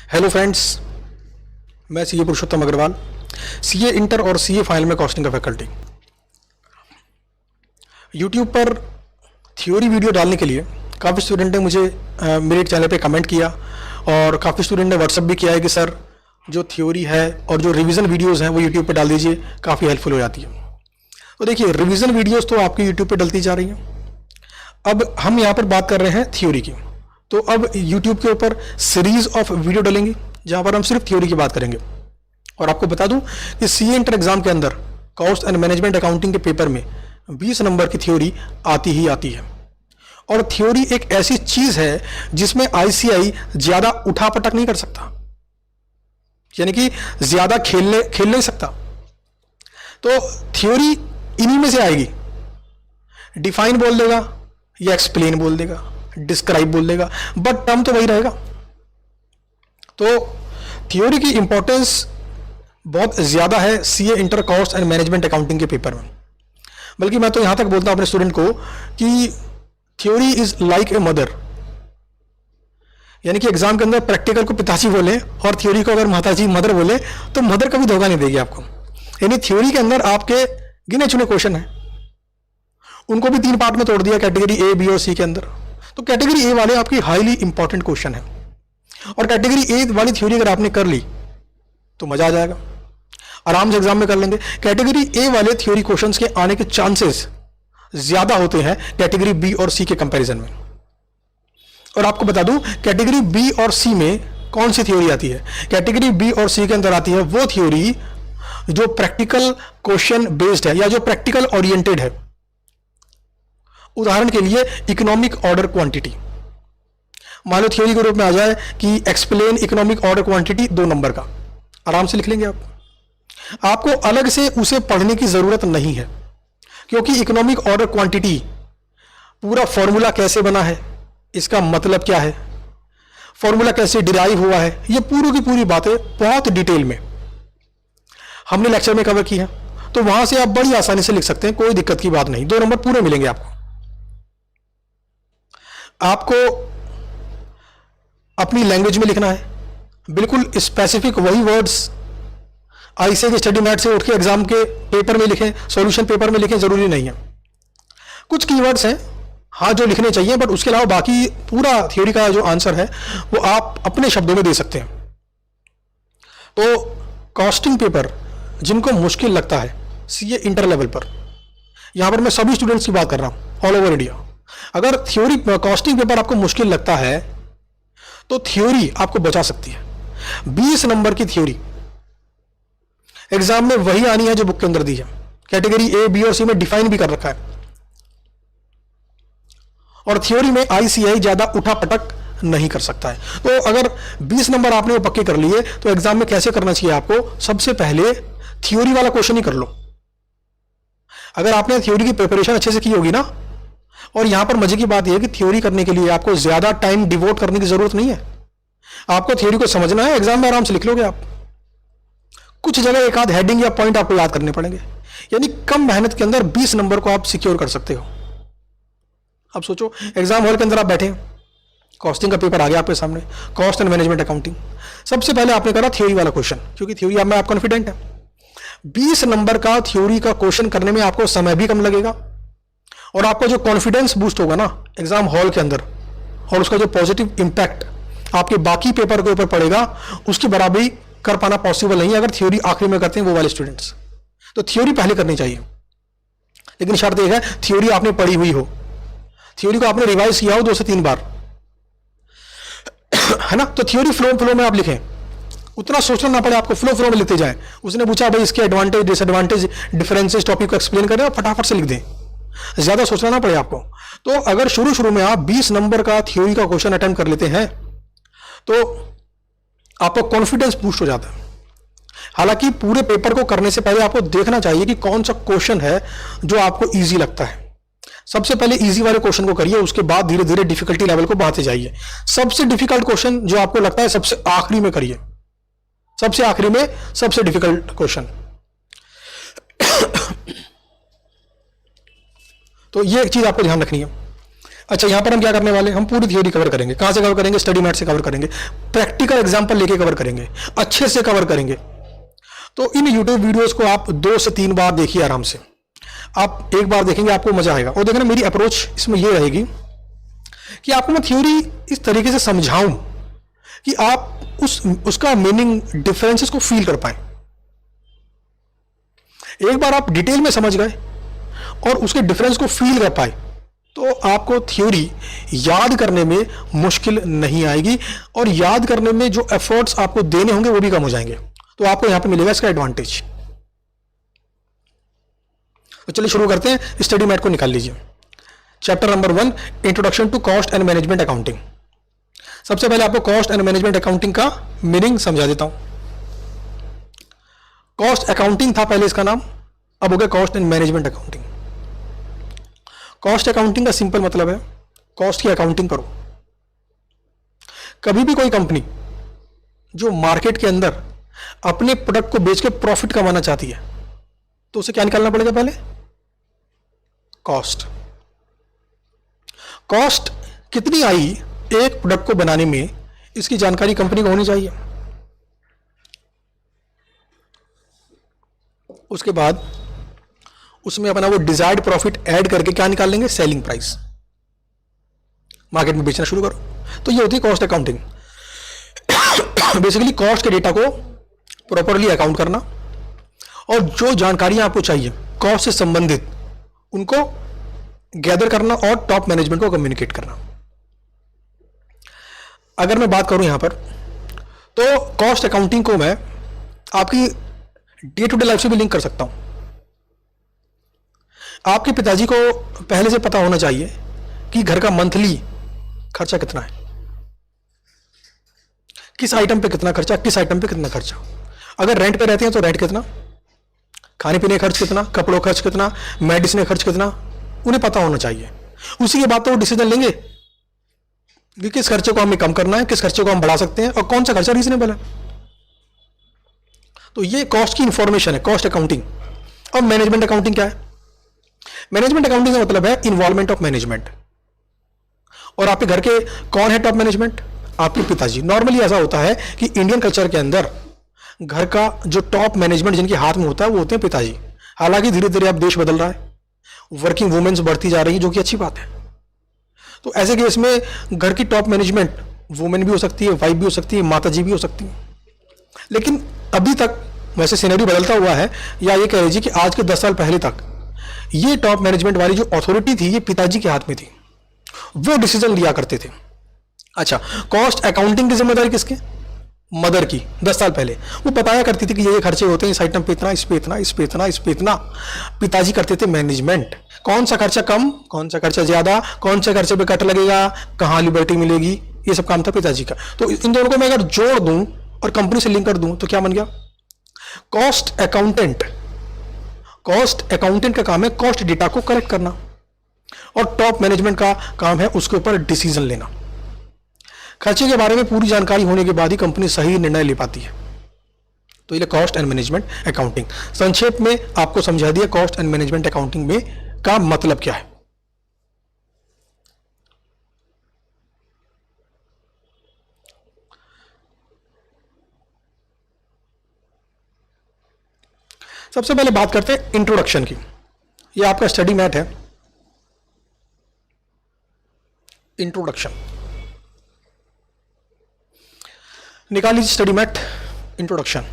Hello friends, मैं CA पुरुषोत्तम Agarwal, CA inter और CA final में कॉस्टिंग का फैकल्टी। यूट्यूब पर थ्योरी वीडियो डालने के लिए काफ़ी स्टूडेंट ने मुझे मेरे चैनल पे कमेंट किया और काफ़ी स्टूडेंट ने व्हाट्सअप भी किया है कि सर जो थ्योरी है और जो रिवीजन वीडियोस हैं वो यूट्यूब पे डाल दीजिए, काफ़ी हेल्पफुल हो जाती है। तो देखिए, रिवीजन वीडियोस तो आपकी यूट्यूब पे डलती जा रही हैं। अब हम यहाँ पर बात कर रहे हैं थ्योरी की। तो अब यूट्यूब के ऊपर सीरीज ऑफ वीडियो डलेंगी जहाँ पर हम सिर्फ थ्योरी की बात करेंगे। और आपको बता दूं कि सीए इंटर एग्जाम के अंदर कॉस्ट एंड मैनेजमेंट अकाउंटिंग के पेपर में 20 नंबर की थ्योरी आती ही आती है। और थ्योरी एक ऐसी चीज है जिसमें आईसीआई ज्यादा उठापटक नहीं कर सकता, यानी कि ज्यादा खेल नहीं सकता। तो थ्योरी इन्हीं में से आएगी। डिफाइन बोल देगा या एक्सप्लेन बोल देगा, डिस्क्राइब बोल देगा, बट टर्म तो वही रहेगा। तो थ्योरी की इंपॉर्टेंस बहुत ज्यादा है CA inter cost and management accounting के पेपर में। बल्कि मैं तो यहां तक बोलता हूं अपने स्टूडेंट को कि theory is like a mother, यानी कि एग्जाम के अंदर प्रैक्टिकल को पिताजी बोले और थ्योरी को अगर माताजी मदर बोले तो मदर कभी धोखा नहीं देगी आपको। यानी थ्योरी के अंदर आपके गिने चुने क्वेश्चन है, उनको भी 3 पार्ट में तोड़ दिया, कैटेगरी ए, बी और सी के अंदर। तो कैटेगरी ए वाले आपकी हाईली इंपॉर्टेंट क्वेश्चन है, और कैटेगरी ए वाली थ्योरी अगर आपने कर ली तो मजा आ जाएगा, आराम से एग्जाम में कर लेंगे। कैटेगरी ए वाले थ्योरी क्वेश्चंस के आने के चांसेस ज्यादा होते हैं कैटेगरी बी और सी के कंपैरिजन में। और आपको बता दूं, कैटेगरी बी और सी में कौन सी थ्योरी आती है? कैटेगरी बी और सी के अंदर आती है वो थ्योरी जो प्रैक्टिकल क्वेश्चन बेस्ड है या जो प्रैक्टिकल ओरिएंटेड है। उदाहरण के लिए इकोनॉमिक ऑर्डर क्वांटिटी, मान लो थ्योरी के रूप में आ जाए कि explain economic order quantity 2 number का, आराम से लिख लेंगे आप। आपको अलग से उसे पढ़ने की जरूरत नहीं है, क्योंकि इकोनॉमिक ऑर्डर क्वांटिटी पूरा फॉर्मूला कैसे बना है, इसका मतलब क्या है, फॉर्मूला कैसे डिराइव हुआ है, ये पूरी की पूरी बातें बहुत डिटेल में हमने लेक्चर में कवर की है। तो वहां से आप बड़ी आसानी से लिख सकते हैं, कोई दिक्कत की बात नहीं। 2 नंबर पूरे मिलेंगे आपको। आपको अपनी लैंग्वेज में लिखना है, बिल्कुल स्पेसिफिक वही वर्ड्स आईसीए के स्टडी मैट से उठ के एग्जाम के पेपर में लिखें, सॉल्यूशन पेपर में लिखें, जरूरी नहीं है। कुछ कीवर्ड्स हैं हाँ जो लिखने चाहिए, बट उसके अलावा बाकी पूरा थ्योरी का जो आंसर है वो आप अपने शब्दों में दे सकते हैं। तो कॉस्टिंग पेपर जिनको मुश्किल लगता है सीए इंटर लेवल पर, यहां पर मैं सभी स्टूडेंट्स की बात कर रहा हूं ऑल ओवर इंडिया, अगर थ्योरी कॉस्टिंग पेपर आपको मुश्किल लगता है तो थ्योरी आपको बचा सकती है। 20 नंबर की थ्योरी एग्जाम में वही आनी है जो बुक के अंदर दी है। कैटेगरी ए, बी और सी में डिफाइन भी कर रखा है, और थ्योरी में आईसीआई ज्यादा उठापटक नहीं कर सकता है। तो अगर 20 नंबर आपने वो पक्के कर लिए तो एग्जाम में कैसे करना चाहिए आपको? सबसे पहले थ्योरी वाला क्वेश्चन ही कर लो। अगर आपने थ्योरी की प्रिपरेशन अच्छे से की होगी ना, और यहां पर मजे की बात यह है कि थ्योरी करने के लिए आपको ज्यादा टाइम डिवोट करने की जरूरत नहीं है। आपको थ्योरी को समझना है, एग्जाम में आराम से लिख लोगे आप। कुछ जगह एक आध हेडिंग या पॉइंट आपको याद करने पड़ेंगे, यानी कम मेहनत के अंदर 20 नंबर को आप सिक्योर कर सकते हो। अब सोचो, एग्जाम हॉल के अंदर आप बैठे हैं, कॉस्टिंग का पेपर आ गया आपके सामने, कॉस्ट एंड मैनेजमेंट अकाउंटिंग। सबसे पहले आपने करा थ्योरी वाला क्वेश्चन, क्योंकि थ्योरी में आप कॉन्फिडेंट है। 20 नंबर का थ्योरी का क्वेश्चन करने में आपको समय भी कम लगेगा, और आपका जो कॉन्फिडेंस बूस्ट होगा ना एग्जाम हॉल के अंदर, और उसका जो पॉजिटिव इंपैक्ट आपके बाकी पेपर के ऊपर पड़ेगा, उसकी बराबरी कर पाना पॉसिबल नहीं है अगर थ्योरी आखिरी में करते हैं वो वाले स्टूडेंट्स। तो थ्योरी पहले करनी चाहिए, लेकिन शर्त यह है थ्योरी आपने पढ़ी हुई हो, थ्योरी को आपने रिवाइज किया हो 2 से 3 बार, है ना। तो थ्योरी फ्लो में आप लिखें, उतना सोचना ना पड़े आपको, फ्लो में लिखते जाएं। उसने पूछा भाई इसके एडवांटेज डिसएडवांटेज डिफरेंसेस टॉपिक को एक्सप्लेन करें और फटाफट से लिख दें, ज्यादा सोचना ना पड़े आपको। तो अगर शुरू में आप 20 नंबर का थ्योरी का क्वेश्चन अटेम्प्ट कर लेते हैं तो आपका कॉन्फिडेंस बूस्ट हो जाता है। हालांकि पूरे पेपर को करने से पहले आपको देखना चाहिए कि कौन सा क्वेश्चन है जो आपको इजी लगता है। सबसे पहले इजी वाले क्वेश्चन को करिए, उसके बाद धीरे धीरे डिफिकल्टी लेवल को बढ़ाते जाइए। सबसे डिफिकल्ट क्वेश्चन जो आपको लगता है सबसे आखिरी में करिए, सबसे आखिरी में सबसे डिफिकल्ट क्वेश्चन। तो ये एक चीज आपको ध्यान रखनी है। अच्छा, यहां पर हम क्या करने वाले, हम पूरी थ्योरी कवर करेंगे। कहां से कवर करेंगे? स्टडी मैट से कवर करेंगे, प्रैक्टिकल एग्जांपल लेके कवर करेंगे, अच्छे से कवर करेंगे। तो इन यूट्यूब वीडियोस को आप 2 से 3 बार देखिए आराम से। आप एक बार देखेंगे आपको मजा आएगा। और देखना, मेरी अप्रोच इसमें यह रहेगी कि आपको मैं थ्योरी इस तरीके से समझाऊं कि आप उसका मीनिंग, डिफरेंसेस को फील कर पाए। एक बार आप डिटेल में समझ गए और उसके डिफरेंस को फील कर पाए तो आपको थ्योरी याद करने में मुश्किल नहीं आएगी, और याद करने में जो एफर्ट्स आपको देने होंगे वो भी कम हो जाएंगे। तो आपको यहां पे मिलेगा इसका एडवांटेज। तो चलिए शुरू करते हैं। स्टडी मैट को निकाल लीजिए। Chapter number 1, introduction to cost and management accounting. सबसे पहले आपको कॉस्ट एंड मैनेजमेंट अकाउंटिंग का मीनिंग समझा देता हूं। कॉस्ट अकाउंटिंग था पहले इसका नाम, अब हो गया cost and management accounting. Cost accounting का सिंपल मतलब है कॉस्ट की अकाउंटिंग करो। कभी भी कोई कंपनी जो मार्केट के अंदर अपने प्रोडक्ट को बेच के प्रॉफिट कमाना चाहती है तो उसे क्या निकालना पड़ेगा? पहले कॉस्ट। कॉस्ट कितनी आई एक प्रोडक्ट को बनाने में, इसकी जानकारी कंपनी को होनी चाहिए। उसके बाद उसमें अपना वो डिजायर्ड प्रॉफिट ऐड करके क्या निकाल लेंगे? Selling price. मार्केट में बेचना शुरू करो। तो ये होती है कॉस्ट अकाउंटिंग। बेसिकली कॉस्ट के डेटा को प्रॉपरली अकाउंट करना और जो जानकारियां आपको चाहिए कॉस्ट से संबंधित उनको गैदर करना और टॉप मैनेजमेंट को कम्युनिकेट करना। अगर मैं बात करूं यहां पर, तो कॉस्ट अकाउंटिंग को मैं आपकी डे टू डे लाइफ से भी लिंक कर सकता हूं। आपके पिताजी को पहले से पता होना चाहिए कि घर का मंथली खर्चा कितना है, किस आइटम पे कितना खर्चा, किस आइटम पे कितना खर्चा। अगर रेंट पे रहते हैं तो रेंट कितना, खाने पीने खर्च कितना, कपड़ों खर्च कितना, मेडिसिन खर्च कितना, उन्हें पता होना चाहिए। उसी के बाद तो वो डिसीजन लेंगे कि किस खर्चे को हमें कम करना है, किस खर्चे को हम बढ़ा सकते हैं और कौन सा खर्चा रीजनेबल है। तो ये कॉस्ट की इंफॉर्मेशन है, कॉस्ट अकाउंटिंग। और मैनेजमेंट अकाउंटिंग क्या है? मैनेजमेंट अकाउंटिंग का मतलब है इन्वॉल्वमेंट ऑफ मैनेजमेंट। और आपके घर के कौन है टॉप मैनेजमेंट? आपके पिताजी। नॉर्मली ऐसा होता है कि इंडियन कल्चर के अंदर घर का जो टॉप मैनेजमेंट जिनके हाथ में होता है वो होते हैं पिताजी। हालांकि धीरे धीरे अब देश बदल रहा है, वर्किंग वुमेन्स बढ़ती जा रही है, जो कि अच्छी बात है। तो ऐसे केस में घर की टॉप मैनेजमेंट वुमेन भी हो सकती है, वाइफ भी हो सकती है, माता जी भी हो सकती है। लेकिन अभी तक वैसे सिनेरियो बदलता हुआ है, या ये कह लीजिए कि आज के 10 साल पहले तक ये टॉप मैनेजमेंट वाली जो अथॉरिटी थी ये पिताजी के हाथ में थी, वो डिसीजन लिया करते थे। अच्छा, कॉस्ट अकाउंटिंग की जिम्मेदारी किसकी? मदर की। 10 साल पहले वो बताया करती थी कि ये खर्चे होते हैं, इस आइटम पे इतना, इस पे इतना, इस पे इतना, इस पे इतना। पिताजी करते थे मैनेजमेंट, कौन सा खर्चा कम, कौन सा खर्चा ज्यादा, कौन से खर्चे पे कट लगेगा, कहाँ लिबर्टी मिलेगी, ये सब काम था पिताजी का। तो इन दोनों को मैं अगर जोड़ दूं और कंपनी से लिंक कर दूं तो क्या बन गया? Cost accountant. कॉस्ट अकाउंटेंट का काम है कॉस्ट डेटा को कलेक्ट करना, और टॉप मैनेजमेंट का काम है उसके ऊपर डिसीजन लेना। खर्चे के बारे में पूरी जानकारी होने के बाद ही कंपनी सही निर्णय ले पाती है। तो ये कॉस्ट एंड मैनेजमेंट अकाउंटिंग संक्षेप में आपको समझा दिया कॉस्ट एंड मैनेजमेंट अकाउंटिंग में का मतलब क्या है। सबसे पहले बात करते हैं इंट्रोडक्शन की। ये आपका स्टडी मैट है, इंट्रोडक्शन। निकाल लीजिए स्टडी मैट, इंट्रोडक्शन।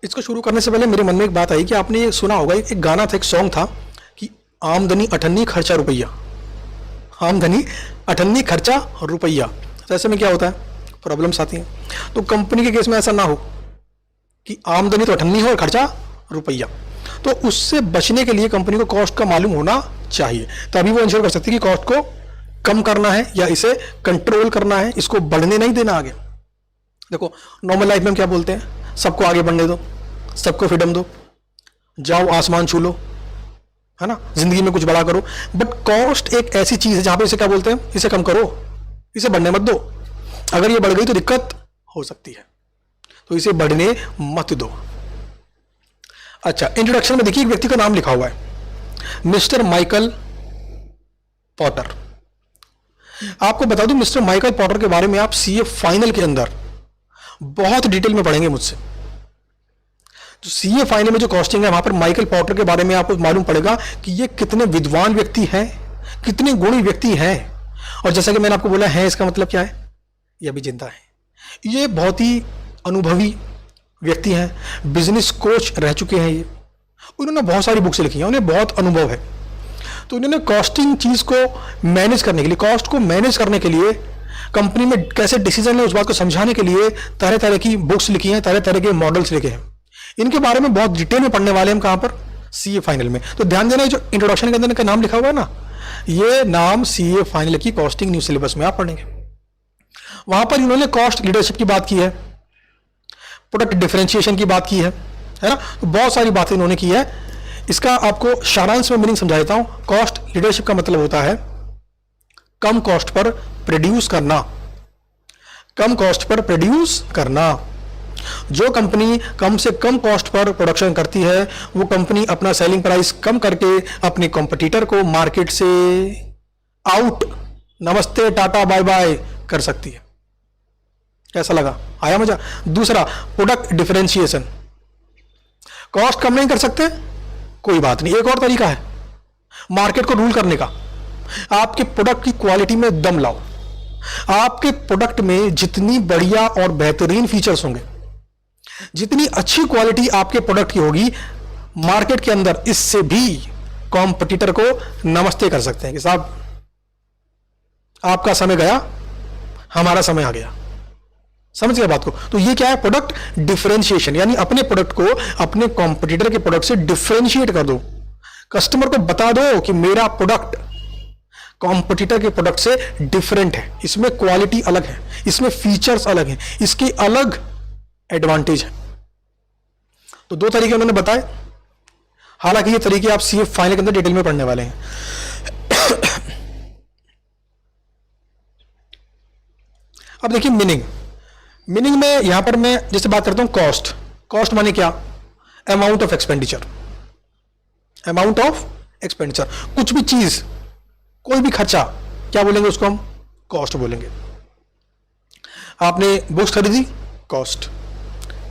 इसको शुरू करने से पहले मेरे मन में एक बात आई कि आपने ये सुना होगा, एक गाना था, एक सॉन्ग था कि आमदनी अठन्नी खर्चा रुपया, आमदनी अठन्नी खर्चा रुपया। तो ऐसे में क्या होता है? प्रॉब्लम्स आती हैं। तो कंपनी के केस में ऐसा ना हो कि आमदनी तो अठन्नी हो और खर्चा रुपया। तो उससे बचने के लिए कंपनी को कॉस्ट का मालूम होना चाहिए, तभी वो इंश्योर कर सकती है कि कॉस्ट को कम करना है या इसे कंट्रोल करना है, इसको बढ़ने नहीं देना आगे। देखो नॉर्मल लाइफ में हम क्या बोलते हैं? सबको आगे बढ़ने दो, सबको फ्रीडम दो, जाओ आसमान छू लो, है ना, जिंदगी में कुछ बड़ा करो। बट कॉस्ट एक ऐसी चीज है जहां पे इसे क्या बोलते हैं? इसे कम करो, इसे बढ़ने मत दो। अगर ये बढ़ गई तो दिक्कत हो सकती है, तो इसे बढ़ने मत दो। अच्छा, इंट्रोडक्शन में देखिए एक व्यक्ति का नाम लिखा हुआ है, मिस्टर माइकल पॉटर। आपको बता दूं, मिस्टर माइकल पॉटर के बारे में आप सीए फाइनल के अंदर बहुत डिटेल में पढ़ेंगे मुझसे। तो सीए फाइनल में जो कॉस्टिंग है, वहां पर माइकल पॉटर के बारे में आपको मालूम पड़ेगा कि ये कितने विद्वान व्यक्ति हैं, कितने गुणी व्यक्ति हैं। और जैसा कि मैंने आपको बोला है, इसका मतलब क्या है, ये अभी जिंदा है। ये बहुत ही अनुभवी व्यक्ति हैं, बिजनेस कोच रह चुके हैं ये। उन्होंने बहुत सारी बुक्स लिखी हैं, उन्हें बहुत अनुभव है। तो उन्होंने कॉस्टिंग चीज को मैनेज करने के लिए, कॉस्ट को मैनेज करने के लिए, कंपनी में कैसे डिसीजन है उस बात को समझाने के लिए तरह तरह की बुक्स लिखी हैं, तरह तरह के मॉडल्स लिखे हैं। इनके बारे में बहुत डिटेल में पढ़ने वाले हम कहां पर, सीए फाइनल में। तो ध्यान देना, जो इंट्रोडक्शन के अंदर इनका नाम लिखा हुआ है ना, ये नाम सीए फाइनल की कॉस्टिंग न्यू सिलेबस में आप पढ़ेंगे। वहां पर इन्होंने कॉस्ट लीडरशिप की बात की है, प्रोडक्ट डिफरेंशिएशन की बात की है ना। तो बहुत सारी बातें इन्होंने की है। इसका आपको सारांश में मीनिंग समझा देता हूं। कॉस्ट लीडरशिप का मतलब होता है कम कॉस्ट पर प्रोड्यूस करना, कम कॉस्ट पर प्रोड्यूस करना। जो कंपनी कम से कम कॉस्ट पर प्रोडक्शन करती है, वो कंपनी अपना सेलिंग प्राइस कम करके अपने कॉम्पिटिटर को मार्केट से आउट, नमस्ते टाटा बाय बाय कर सकती है। कैसा लगा, आया मजा? दूसरा, प्रोडक्ट डिफरेंशिएशन। कॉस्ट कम नहीं कर सकते, कोई बात नहीं, एक और तरीका है मार्केट को रूल करने का। आपके प्रोडक्ट की क्वालिटी में दम लाओ। आपके प्रोडक्ट में जितनी बढ़िया और बेहतरीन फीचर्स होंगे, जितनी अच्छी क्वालिटी आपके प्रोडक्ट की होगी, मार्केट के अंदर इससे भी कॉम्पिटिटर को नमस्ते कर सकते हैं कि साहब आपका समय गया, हमारा समय आ गया। समझ गया बात को? तो ये क्या है, प्रोडक्ट डिफरेंशिएशन, यानी अपने प्रोडक्ट को अपने कॉम्पिटिटर के प्रोडक्ट से डिफरेंशिएट कर दो। कस्टमर को बता दो कि मेरा प्रोडक्ट कॉम्पिटिटर के प्रोडक्ट से डिफरेंट है, इसमें क्वालिटी अलग है, इसमें फीचर्स अलग हैं, इसके अलग एडवांटेज है। तो दो तरीके उन्होंने बताए। हालांकि ये तरीके आप सीए फाइनल के अंदर डिटेल में पढ़ने वाले हैं। अब देखिए मीनिंग में यहां पर मैं जैसे बात करता हूं कॉस्ट। कॉस्ट माने क्या? Amount of expenditure, amount of expenditure. कुछ भी चीज, कोई भी खर्चा, क्या बोलेंगे उसको हम? कॉस्ट बोलेंगे। आपने बुक्स खरीदी, कॉस्ट।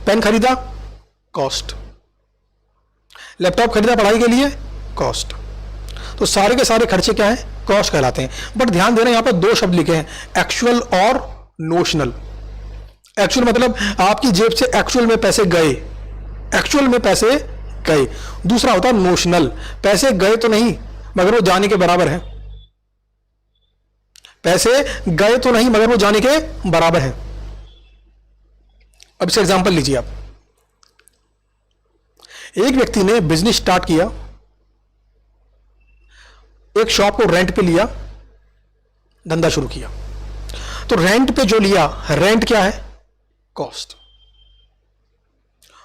पेन खरीदा, कॉस्ट। लैपटॉप खरीदा पढ़ाई के लिए, कॉस्ट। तो सारे के सारे खर्चे क्या हैं? कॉस्ट कहलाते हैं। बट ध्यान देना, यहां पर दो शब्द लिखे हैं, एक्चुअल और नोशनल। एक्चुअल मतलब आपकी जेब से एक्चुअल में पैसे गए, एक्चुअल में पैसे गए। दूसरा होता है नोशनल, पैसे गए तो नहीं मगर वो जाने के बराबर है। पैसे गए तो नहीं मगर वो जाने के बराबर है। अब इसका एग्जांपल लीजिए आप। एक व्यक्ति ने बिजनेस स्टार्ट किया, एक शॉप को रेंट पे लिया, धंधा शुरू किया। तो रेंट पे जो लिया, रेंट क्या है? कॉस्ट।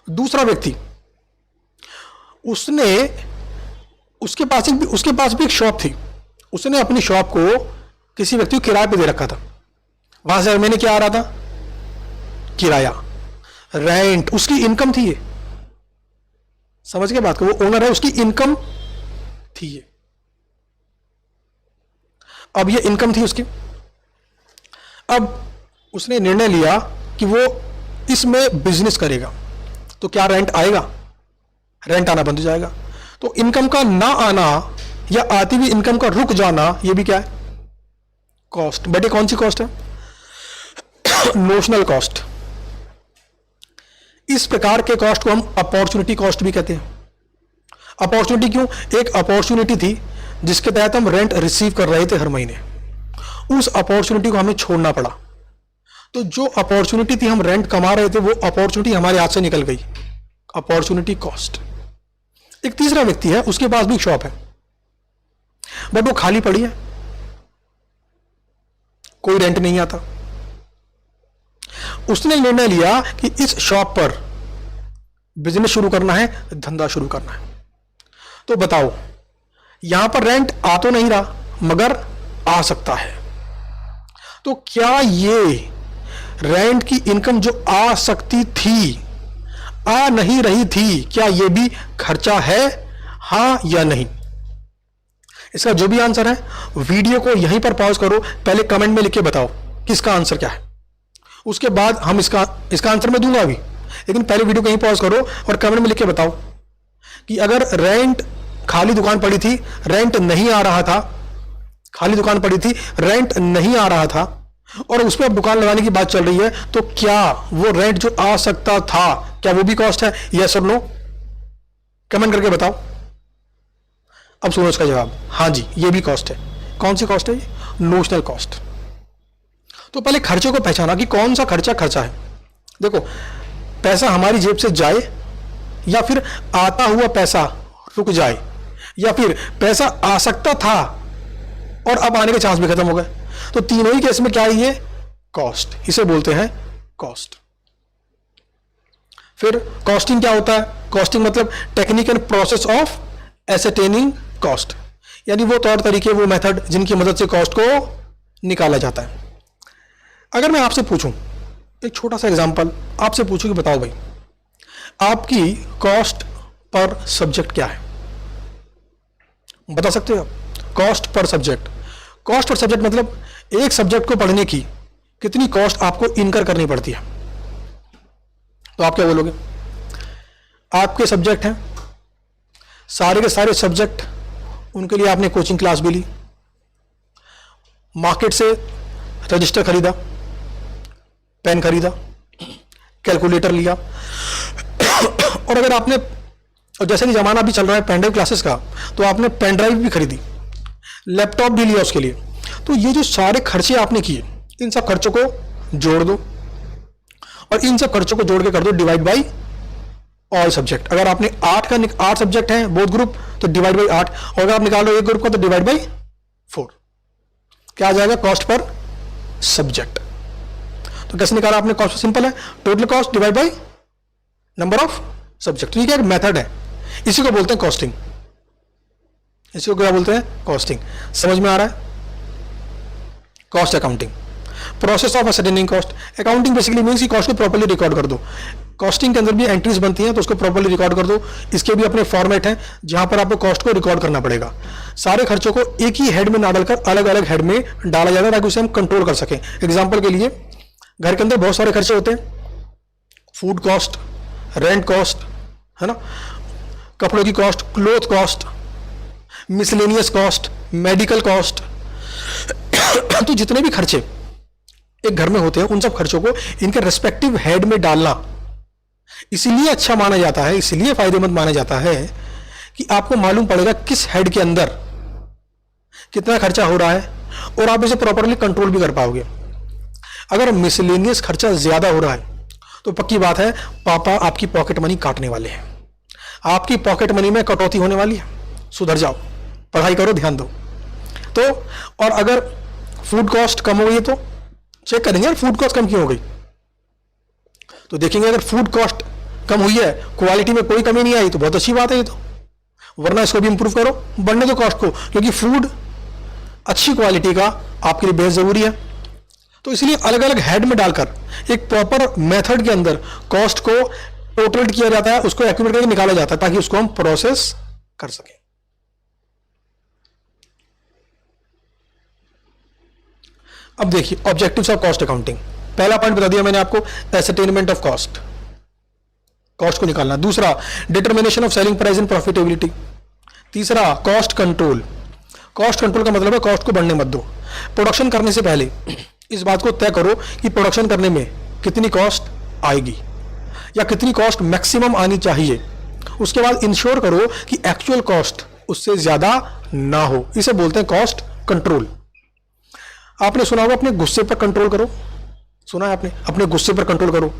दूसरा व्यक्ति, उसके पास भी एक शॉप थी। उसने अपनी शॉप को किसी व्यक्ति को किराए पे दे रखा था। वहां से मैंने क्या आ रहा था? किराया, रेंट, उसकी इनकम थी ये। समझ गए बात को? वो ओनर है, उसकी इनकम थी ये। अब ये इनकम थी उसकी। अब उसने निर्णय लिया कि वो इसमें बिजनेस करेगा। तो क्या रेंट आएगा? रेंट आना बंद हो जाएगा। तो इनकम का ना आना या आती हुई इनकम का रुक जाना, ये भी क्या है? कॉस्ट। बट ये कौन सी कॉस्ट है? Notional cost. इस प्रकार के कॉस्ट को हम अपॉर्चुनिटी कॉस्ट भी कहते हैं। अपॉर्चुनिटी क्यों? एक अपॉर्चुनिटी थी जिसके तहत हम रेंट रिसीव कर रहे थे हर महीने, उस अपॉर्चुनिटी को हमें छोड़ना पड़ा। तो जो अपॉर्चुनिटी थी, हम रेंट कमा रहे थे, वो अपॉर्चुनिटी हमारे हाथ से निकल गई, अपॉर्चुनिटी कॉस्ट। एक तीसरा व्यक्ति है, उसके पास भी शॉप है बट वो खाली पड़ी है, कोई रेंट नहीं आता। उसने निर्णय लिया कि इस शॉप पर बिजनेस शुरू करना है, धंधा शुरू करना है। तो बताओ, यहां पर रेंट आ तो नहीं रहा मगर आ सकता है। तो क्या ये रेंट की इनकम जो आ सकती थी, आ नहीं रही थी, क्या यह भी खर्चा है, हाँ या नहीं? इसका जो भी आंसर है वीडियो को यहीं पर पॉज करो, पहले कमेंट में लिख के बताओ कि इसका आंसर क्या है। उसके बाद हम इसका आंसर मैं दूंगा अभी, लेकिन पहले वीडियो को यहीं पॉज करो और कमेंट में लिख के बताओ कि अगर रेंट, खाली दुकान पड़ी थी, रेंट नहीं आ रहा था, खाली दुकान पड़ी थी, रेंट नहीं आ रहा था और उस पर अब दुकान लगाने की बात चल रही है, तो क्या वो रेंट जो आ सकता था, क्या वो भी कॉस्ट है, यस और नो? कमेंट करके बताओ। अब सुनो इसका जवाब, हाँ जी ये भी कॉस्ट है। कौन सी कॉस्ट है ये? Notional cost. तो पहले खर्चे को पहचाना कि कौन सा खर्चा खर्चा है। देखो, पैसा हमारी जेब से जाए या फिर आता हुआ पैसा रुक जाए, या फिर पैसा आ सकता था और अब आने के चांस भी खत्म हो गए, तो तीनों ही केस में क्या है ये? कॉस्ट। इसे बोलते हैं कॉस्ट। फिर कॉस्टिंग क्या होता है? कॉस्टिंग मतलब technique and process of ascertaining cost, यानी वो तौर तरीके, वो मेथड जिनकी मदद से कॉस्ट को निकाला जाता है। अगर मैं आपसे पूछूं, एक छोटा सा एग्जांपल आपसे पूछूं कि बताओ भाई, आपकी कॉस्ट पर सब्जेक्ट क्या है? बता सकते हो आप? Cost per subject. Cost per subject मतलब एक सब्जेक्ट को पढ़ने की कितनी कॉस्ट आपको इनकर करनी पड़ती है। तो आप क्या बोलोगे? आपके सब्जेक्ट हैं, सारे के सारे सब्जेक्ट, उनके लिए आपने कोचिंग क्लास भी ली, मार्केट से रजिस्टर खरीदा, पेन खरीदा, कैलकुलेटर लिया और अगर आपने, और जैसे कि जमाना भी चल रहा है पेन ड्राइव क्लासेस का, तो आपने पेन ड्राइव भी खरीदी, लैपटॉप भी लिया उसके लिए। तो ये जो सारे खर्चे आपने किए, इन सब खर्चों को जोड़ दो और इन सब खर्चों को जोड़ के कर दो डिवाइड बाई ऑल सब्जेक्ट। अगर आपने 8 सब्जेक्ट हैं बोथ ग्रुप, तो डिवाइड बाई 8, और अगर आप निकाल लो एक ग्रुप का तो डिवाइड बाई 4। क्या आ जाएगा? Cost per subject. तो कैसे निकाला आपने कॉस्ट? सिंपल है, total cost divide by number of subject. ये क्या एक मेथड है, इसी को बोलते हैं कॉस्टिंग। इसी को क्या बोलते हैं? कॉस्टिंग। समझ में आ रहा है? Cost accounting, process of ascertaining cost. Accounting basically means कि कॉस्ट को प्रॉपर्ली रिकॉर्ड कर दो। कॉस्टिंग के अंदर भी एंट्रीज बनती हैं, तो उसको प्रॉपर्ली रिकॉर्ड कर दो। इसके भी अपने फॉर्मेट हैं जहां पर आपको कॉस्ट को रिकॉर्ड करना पड़ेगा। सारे खर्चों को एक ही हेड में ना डालकर अलग अलग हेड में डाला जाता है ताकि उसे हम कंट्रोल कर सकें। एग्जाम्पल के लिए, घर के अंदर बहुत सारे खर्चे होते हैं, फूड कॉस्ट, रेंट कॉस्ट, है ना, कपड़ों की cost, cloth cost, miscellaneous cost, medical cost. तो जितने भी खर्चे एक घर में होते हैं, उन सब खर्चों को इनके रेस्पेक्टिव हेड में डालना इसीलिए अच्छा माना जाता है, इसलिए फायदेमंद माना जाता है कि आपको मालूम पड़ेगा किस हेड के अंदर कितना खर्चा हो रहा है और आप इसे प्रॉपरली कंट्रोल भी कर पाओगे। अगर मिसलेनियस खर्चा ज्यादा हो रहा है तो पक्की बात है पापा आपकी पॉकेट मनी काटने वाले हैं, आपकी पॉकेट मनी में कटौती होने वाली है। सुधर जाओ, पढ़ाई करो, ध्यान दो। तो और अगर फूड कॉस्ट कम हो गई है तो चेक करेंगे यार फूड कॉस्ट कम क्यों हो गई, तो देखेंगे अगर फूड कॉस्ट कम हुई है, क्वालिटी में कोई कमी नहीं आई, तो बहुत अच्छी बात है ये तो, वरना इसको भी इंप्रूव करो, बढ़ने दो कॉस्ट को, क्योंकि फूड अच्छी क्वालिटी का आपके लिए बेहद जरूरी है। तो इसलिए अलग अलग हेड में डालकर एक प्रॉपर मेथड के अंदर कॉस्ट को टोटल किया जाता है, उसको एक्यूमुलेट करके निकाला जाता है ताकि उसको हम प्रोसेस कर सकें। अब देखिए ऑब्जेक्टिव्स ऑफ कॉस्ट अकाउंटिंग। पहला पॉइंट बता दिया मैंने आपको, एसेटेनमेंट ऑफ कॉस्ट, कॉस्ट को निकालना। दूसरा, determination of selling price and profitability. तीसरा, कॉस्ट कंट्रोल। कॉस्ट कंट्रोल का मतलब है कॉस्ट को बढ़ने मत दो। प्रोडक्शन करने से पहले इस बात को तय करो कि प्रोडक्शन करने में कितनी कॉस्ट आएगी या कितनी कॉस्ट मैक्सिमम आनी चाहिए। उसके बाद इंश्योर करो कि एक्चुअल कॉस्ट उससे ज्यादा ना हो, इसे बोलते हैं कॉस्ट कंट्रोल। आपने सुना होगा अपने गुस्से पर कंट्रोल करो, सुना है आपने? अपने गुस्से पर कंट्रोल करो,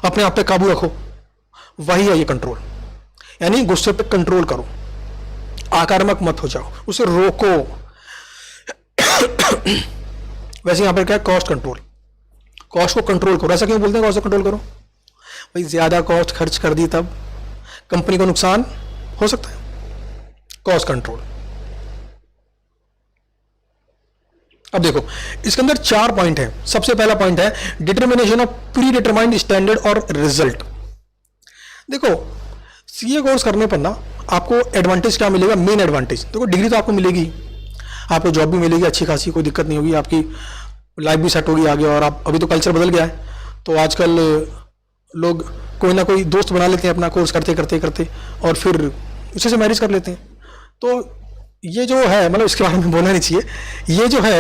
अपने आप पे काबू रखो, वही है ये कंट्रोल। यानी गुस्से पे कंट्रोल करो, आक्रामक मत हो जाओ, उसे रोको। वैसे यहां पर क्या है? Cost control. कॉस्ट को कंट्रोल करो। ऐसा क्यों बोलते हैं कॉस्ट को कंट्रोल करो? भाई ज्यादा कॉस्ट खर्च कर दी तब कंपनी को नुकसान हो सकता है। Cost control. अब देखो, इसके अंदर 4 पॉइंट है। सबसे पहला पॉइंट है determination of pre determined standard और रिजल्ट। देखो, सीए कोर्स करने पर ना आपको एडवांटेज क्या मिलेगा? मेन एडवांटेज देखो, डिग्री तो आपको मिलेगी, आपको जॉब भी मिलेगी अच्छी खासी, कोई दिक्कत नहीं होगी, आपकी लाइफ भी सेट होगी आगे। और आप अभी तो कल्चर बदल गया है, तो आजकल लोग कोई ना कोई दोस्त बना लेते हैं अपना कोर्स करते करते करते, और फिर उसी से मैरिज कर लेते हैं। तो ये जो है, मतलब इसके बारे में बोलना नहीं चाहिए। ये जो है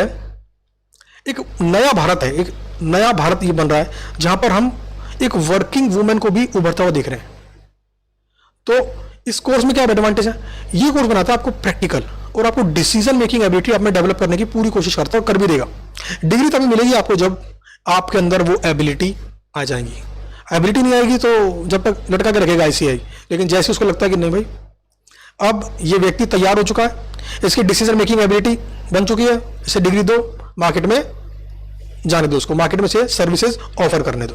एक नया भारत है, एक नया भारत ये बन रहा है जहां पर हम एक वर्किंग वुमेन को भी उभरता हुआ देख रहे हैं। तो इस कोर्स में क्या एडवांटेज है? ये कोर्स बनाता है आपको प्रैक्टिकल, और आपको डिसीजन मेकिंग एबिलिटी अपने डेवलप करने की पूरी कोशिश करता है और कर भी देगा। डिग्री तभी मिलेगी आपको जब आपके अंदर वो एबिलिटी आ जाएगी। एबिलिटी नहीं आएगी तो जब तक लटका के रखेगा आईसीआई, लेकिन जैसे उसको लगता है कि नहीं भाई, अब ये व्यक्ति तैयार हो चुका है, इसकी डिसीजन मेकिंग एबिलिटी बन चुकी है, इसे डिग्री दो, मार्केट में जाने दो, उसको मार्केट में से सर्विसेज ऑफर करने दो।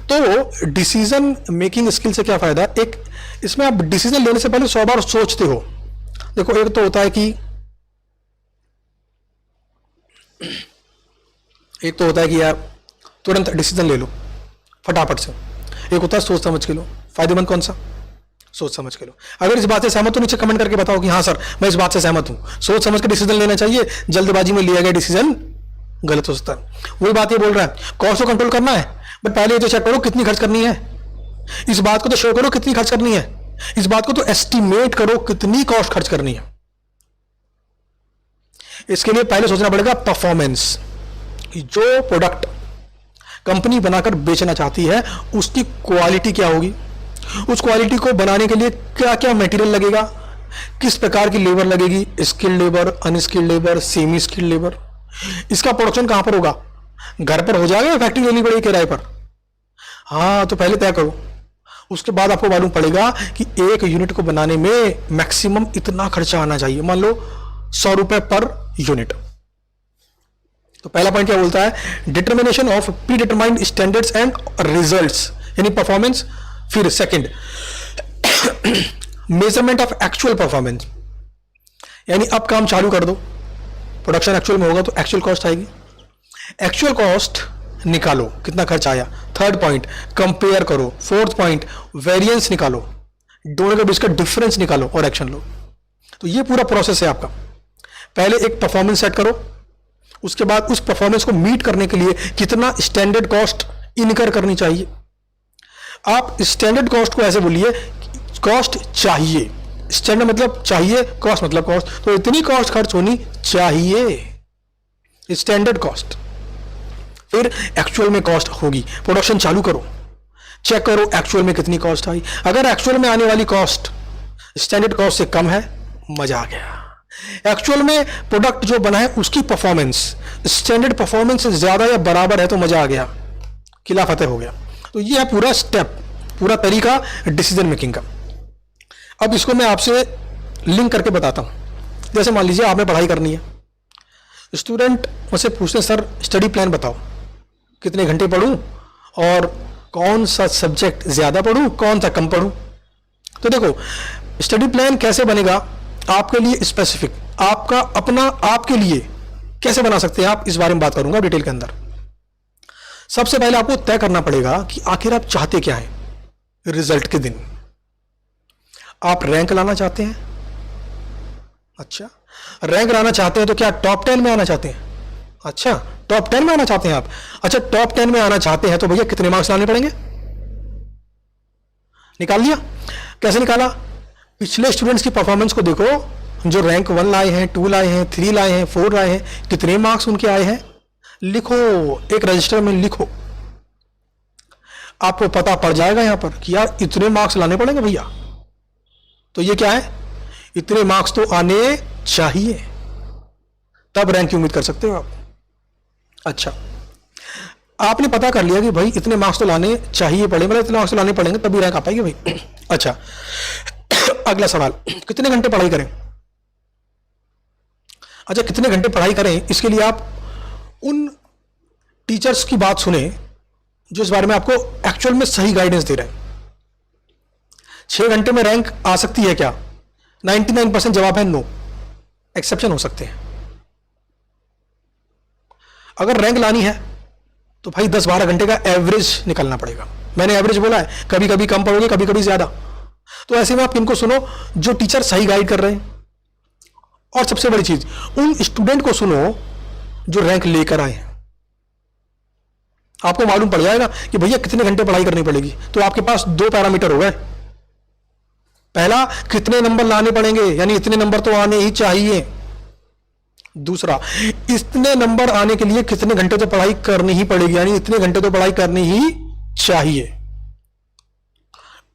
तो डिसीजन मेकिंग स्किल से क्या फायदा? एक इसमें आप डिसीजन लेने से पहले 100 बार सोचते हो। देखो, एक तो होता है कि यार तुरंत डिसीजन ले लो फटाफट से। एक होता है सोच समझ के लो। फायदेमंद कौन सा? सोच समझ के लो। अगर इस बात से सहमत हो, नीचे कमेंट करके बताओ कि हाँ सर मैं इस बात से सहमत हूं, सोच समझ के डिसीजन लेना चाहिए, जल्दबाजी में लिया गया डिसीजन गलत हो सकता है। वही बात ये बोल रहा है, कॉस्ट को कंट्रोल करना है, बट पहले ये तो चेक करो कितनी खर्च करनी है। इस बात को तो शो करो कितनी खर्च करनी है, इस बात को तो एस्टिमेट करो कितनी कॉस्ट खर्च करनी है। इसके लिए पहले सोचना पड़ेगा परफॉर्मेंस, जो प्रोडक्ट कंपनी बनाकर बेचना चाहती है उसकी क्वालिटी क्या होगी, उस क्वालिटी को बनाने के लिए क्या क्या मटेरियल लगेगा, किस प्रकार की लेबर लगेगी, skilled labour, unskilled labour, semi skilled labour. इसका प्रोडक्शन कहां पर होगा? घर पर हो जाएगा या फैक्ट्री लेनी पड़ेगी किराए पर? हाँ, तो पहले तय करो। उसके बाद आपको मालूम पड़ेगा कि एक यूनिट को बनाने में मैक्सिमम इतना खर्चा आना चाहिए, मान लो 100 रुपए पर यूनिट। तो पहला पॉइंट क्या बोलता है? Determination of pre determined standards and results, यानी परफॉर्मेंस। फिर second, measurement of actual performance, यानी अब काम चालू कर दो, प्रोडक्शन एक्चुअल में होगा तो एक्चुअल कॉस्ट आएगी, एक्चुअल कॉस्ट निकालो कितना खर्च आया। थर्ड पॉइंट, कंपेयर करो। फोर्थ पॉइंट, वेरिएंस निकालो, दोनों के बीच का डिफरेंस निकालो और एक्शन लो। तो ये पूरा प्रोसेस है आपका। पहले एक परफॉर्मेंस सेट करो, उसके बाद उस परफॉर्मेंस को मीट करने के लिए कितना स्टैंडर्ड कॉस्ट इनकर करनी चाहिए। आप स्टैंडर्ड कॉस्ट को ऐसे बोलिए, कॉस्ट चाहिए, स्टैंडर्ड मतलब चाहिए, कॉस्ट मतलब कॉस्ट, तो इतनी कॉस्ट खर्च होनी चाहिए, स्टैंडर्ड कॉस्ट। फिर एक्चुअल में कॉस्ट होगी, प्रोडक्शन चालू करो, चेक करो एक्चुअल में कितनी कॉस्ट आई। अगर एक्चुअल में आने वाली कॉस्ट स्टैंडर्ड कॉस्ट से कम है, मजा आ गया। एक्चुअल में प्रोडक्ट जो बना है उसकी परफॉर्मेंस स्टैंडर्ड परफॉर्मेंस से ज्यादा या बराबर है, तो मजा आ गया, किला फतेह हो गया। तो ये है पूरा स्टेप, पूरा तरीका डिसीजन मेकिंग का। अब इसको मैं आपसे लिंक करके बताता हूं। जैसे मान लीजिए आपने पढ़ाई करनी है, स्टूडेंट मुझसे पूछते हैं सर स्टडी प्लान बताओ, कितने घंटे पढ़ूं और कौन सा सब्जेक्ट ज्यादा पढ़ूं, कौन सा कम पढ़ूं। तो देखो, स्टडी प्लान कैसे बनेगा आपके लिए स्पेसिफिक, आपका अपना, आपके लिए कैसे बना सकते हैं आप, इस बारे में बात करूंगा डिटेल के अंदर। सबसे पहले आपको तय करना पड़ेगा कि आखिर आप चाहते क्या हैं। रिजल्ट के दिन आप रैंक लाना चाहते हैं, अच्छा रैंक लाना चाहते हैं तो क्या टॉप 10 में आना चाहते हैं? अच्छा टॉप 10 में आना चाहते हैं आप। अच्छा टॉप 10 में आना चाहते हैं तो भैया कितने मार्क्स लाने पड़ेंगे? निकाल लिया? कैसे निकाला? पिछले स्टूडेंट्स की परफॉर्मेंस को देखो, जो रैंक 1 लाए हैं, 2 लाए हैं, 3 लाए हैं, 4 लाए हैं, कितने मार्क्स उनके आए हैं, लिखो, एक रजिस्टर में लिखो, आपको पता पड़ जाएगा यहां पर कि यार इतने मार्क्स लाने पड़ेंगे भैया। तो ये क्या है, इतने मार्क्स तो आने चाहिए, तब रैंक की उम्मीद कर सकते हो आप। अच्छा, आपने पता कर लिया कि भाई इतने मार्क्स तो लाने चाहिए पड़े, मतलब इतने मार्क्स तो लाने पड़ेंगे तभी रैंक आ पाएगी भाई। अच्छा, अगला सवाल, कितने घंटे पढ़ाई करें? अच्छा कितने घंटे पढ़ाई करें, इसके लिए आप उन टीचर्स की बात सुने जो इस बारे में आपको एक्चुअल में सही गाइडेंस दे रहे हैं। 6 घंटे में रैंक आ सकती है क्या? 99% जवाब है नो, एक्सेप्शन हो सकते हैं। अगर रैंक लानी है तो भाई 10-12 घंटे का एवरेज निकलना पड़ेगा। मैंने एवरेज बोला है, कभी कभी कम पढ़ोगे, कभी कभी ज्यादा। तो ऐसे में आप किनको सुनो? जो टीचर सही गाइड कर रहे हैं। और सबसे बड़ी चीज, उन स्टूडेंट को सुनो जो रैंक लेकर आए। आपको मालूम पड़ जाएगा कि भैया कितने घंटे पढ़ाई करनी पड़ेगी। तो आपके पास 2 पैरामीटर हो गए। पहला, कितने नंबर लाने पड़ेंगे, यानी इतने नंबर तो आने ही चाहिए। दूसरा, इतने नंबर आने के लिए कितने घंटे तो पढ़ाई करनी ही पड़ेगी, यानी इतने घंटे तो पढ़ाई करनी ही चाहिए।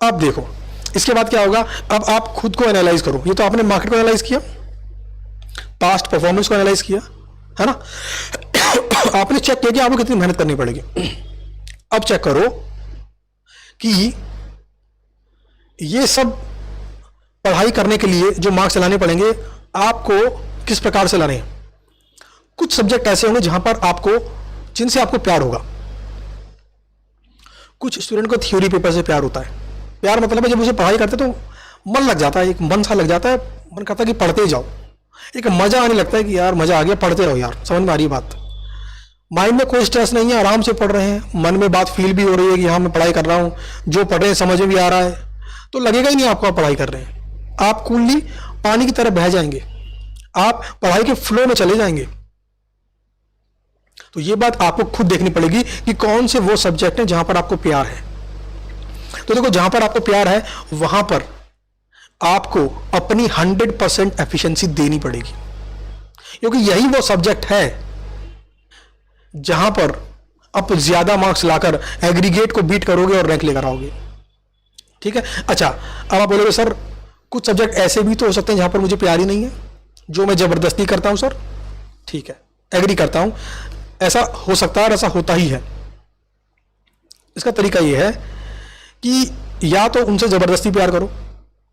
अब देखो इसके बाद क्या होगा। अब आप खुद को एनालाइज करो। ये तो आपने मार्केट को एनालाइज किया, पास्ट परफॉर्मेंस को एनालाइज किया, है ना। आपने चेक किया कि आपको कितनी मेहनत करनी पड़ेगी। अब चेक करो कि ये सब पढ़ाई करने के लिए जो मार्क्स लाने पड़ेंगे आपको किस प्रकार से लाने हैं। कुछ सब्जेक्ट ऐसे होंगे जहां पर आपको, जिनसे आपको प्यार होगा। कुछ स्टूडेंट को थ्योरी पेपर से प्यार होता है। प्यार मतलब है जब उसे पढ़ाई करते तो मन लग जाता है, एक मन सा लग जाता है, मन करता है कि पढ़ते जाओ, एक मजा आने लगता है कि यार मजा आ गया, पढ़ते रहो यार। समझ में आ रही बात? माइंड में कोई स्ट्रेस नहीं है, आराम से पढ़ रहे हैं, मन में बात फील भी हो रही है कि हाँ मैं पढ़ाई कर रहा हूं, जो पढ़ रहे हैं समझ में भी आ रहा है, तो लगेगा ही नहीं आपको आप पढ़ाई कर रहे हैं। आप कूलली पानी की तरह बह जाएंगे, आप पढ़ाई के फ्लो में चले जाएंगे। तो ये बात आपको खुद देखनी पड़ेगी कि कौन से वो सब्जेक्ट हैं जहां पर आपको प्यार है। तो देखो, जहां पर आपको प्यार है वहां पर आपको अपनी 100% एफिशिएंसी देनी पड़ेगी, क्योंकि यही वो सब्जेक्ट है जहां पर आप ज्यादा मार्क्स लाकर एग्रीगेट को बीट करोगे और रैंक लेकर आओगे। ठीक है। अच्छा, अब आप बोलोगे सर कुछ सब्जेक्ट ऐसे भी तो हो सकते हैं जहां पर मुझे प्यार ही नहीं है, जो मैं जबरदस्ती करता हूं। सर ठीक है, एग्री करता हूं, ऐसा हो सकता है और ऐसा होता ही है। इसका तरीका यह है कि या तो उनसे जबरदस्ती प्यार करो,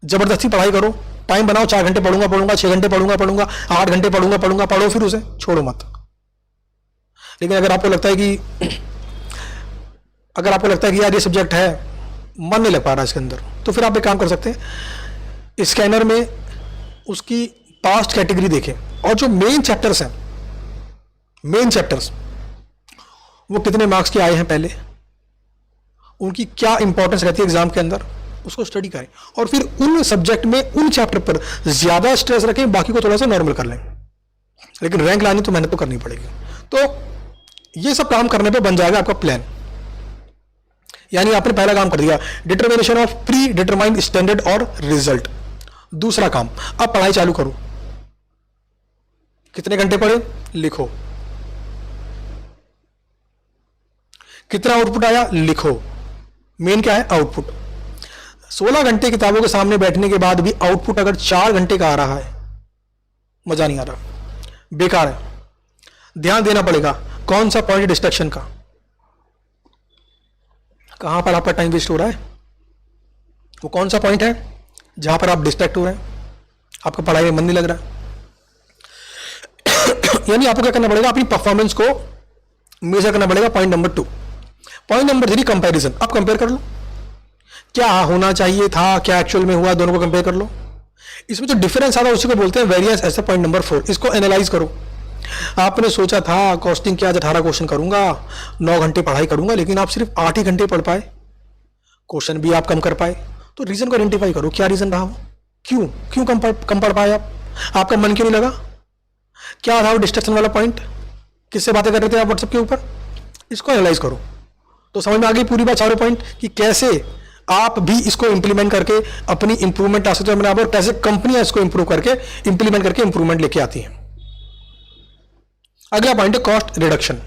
जबरदस्ती पढ़ाई करो, टाइम बनाओ, 4 घंटे पढ़ूंगा, 6 घंटे पढ़ूंगा, 8 घंटे पढ़ूंगा, पढ़ो, फिर उसे छोड़ो मत। लेकिन अगर आपको लगता है कि यार ये सब्जेक्ट है, मन नहीं लग पा रहा इसके अंदर, तो फिर आप एक काम कर सकते हैं, स्कैनर में उसकी पास्ट कैटेगरी देखें और जो मेन चैप्टर्स हैं, मेन चैप्टर्स वो कितने मार्क्स के आए हैं पहले, उनकी क्या इंपॉर्टेंस रहती है एग्जाम के अंदर, उसको स्टडी करें और फिर उन सब्जेक्ट में उन चैप्टर पर ज्यादा स्ट्रेस रखें, बाकी को थोड़ा सा नॉर्मल कर लें। लेकिन रैंक लानी तो मेहनत तो करनी पड़ेगी। तो ये सब काम करने पे बन जाएगा आपका प्लान। यानी आपने पहला काम कर दिया, determination of pre determined standard और रिजल्ट। दूसरा काम, अब पढ़ाई चालू करो। कितने घंटे पढ़े लिखो, कितना आउटपुट आया लिखो। मेन क्या है? आउटपुट। 16 घंटे किताबों के सामने बैठने के बाद भी आउटपुट अगर 4 घंटे का आ रहा है, मजा नहीं आ रहा, बेकार है। ध्यान देना पड़ेगा कौन सा पॉइंट डिस्ट्रैक्शन का, कहां पर आपका टाइम वेस्ट हो रहा है, वो कौन सा पॉइंट है जहां पर आप डिस्ट्रैक्ट हो रहे हैं, आपका पढ़ाई में मन नहीं लग रहा है। यानी आपको क्या करना पड़ेगा, अपनी परफॉर्मेंस को मेजर करना पड़ेगा। Point number 2। Point number 3, comparison. अब कंपेयर कर लो, क्या होना चाहिए था, क्या एक्चुअल में हुआ, दोनों को कंपेयर कर लो। इसमें जो डिफरेंस आ रहा है उसी को बोलते हैं वेरिएंस। ऐसा पॉइंट नंबर 4, इसको एनालाइज करो। आपने सोचा था कॉस्टिंग के आज 18 क्वेश्चन करूंगा, 9 घंटे पढ़ाई करूंगा, लेकिन आप सिर्फ 8 ही घंटे पढ़ पाए, क्वेश्चन भी आप कम कर पाए। तो रीजन को आइडेंटिफाई करो, क्या रीजन रहा वो, क्यों कम पढ़ पाए आप, आपका मन क्यों नहीं लगा, क्या रहा वो डिस्ट्रैक्शन वाला पॉइंट, किससे बातें कर रहे थे आप व्हाट्सएप के ऊपर। इसको एनालाइज करो तो समझ में आ गई पूरी बात, चारों पॉइंट, कि कैसे आप भी इसको इंप्लीमेंट करके अपनी इंप्रूवमेंट ला सकते हो अपने आप, और कैसे कंपनियां इसको इंप्रूव करके इंप्लीमेंट करके इंप्रूवमेंट लेके आती हैं। अगला पॉइंट है cost reduction,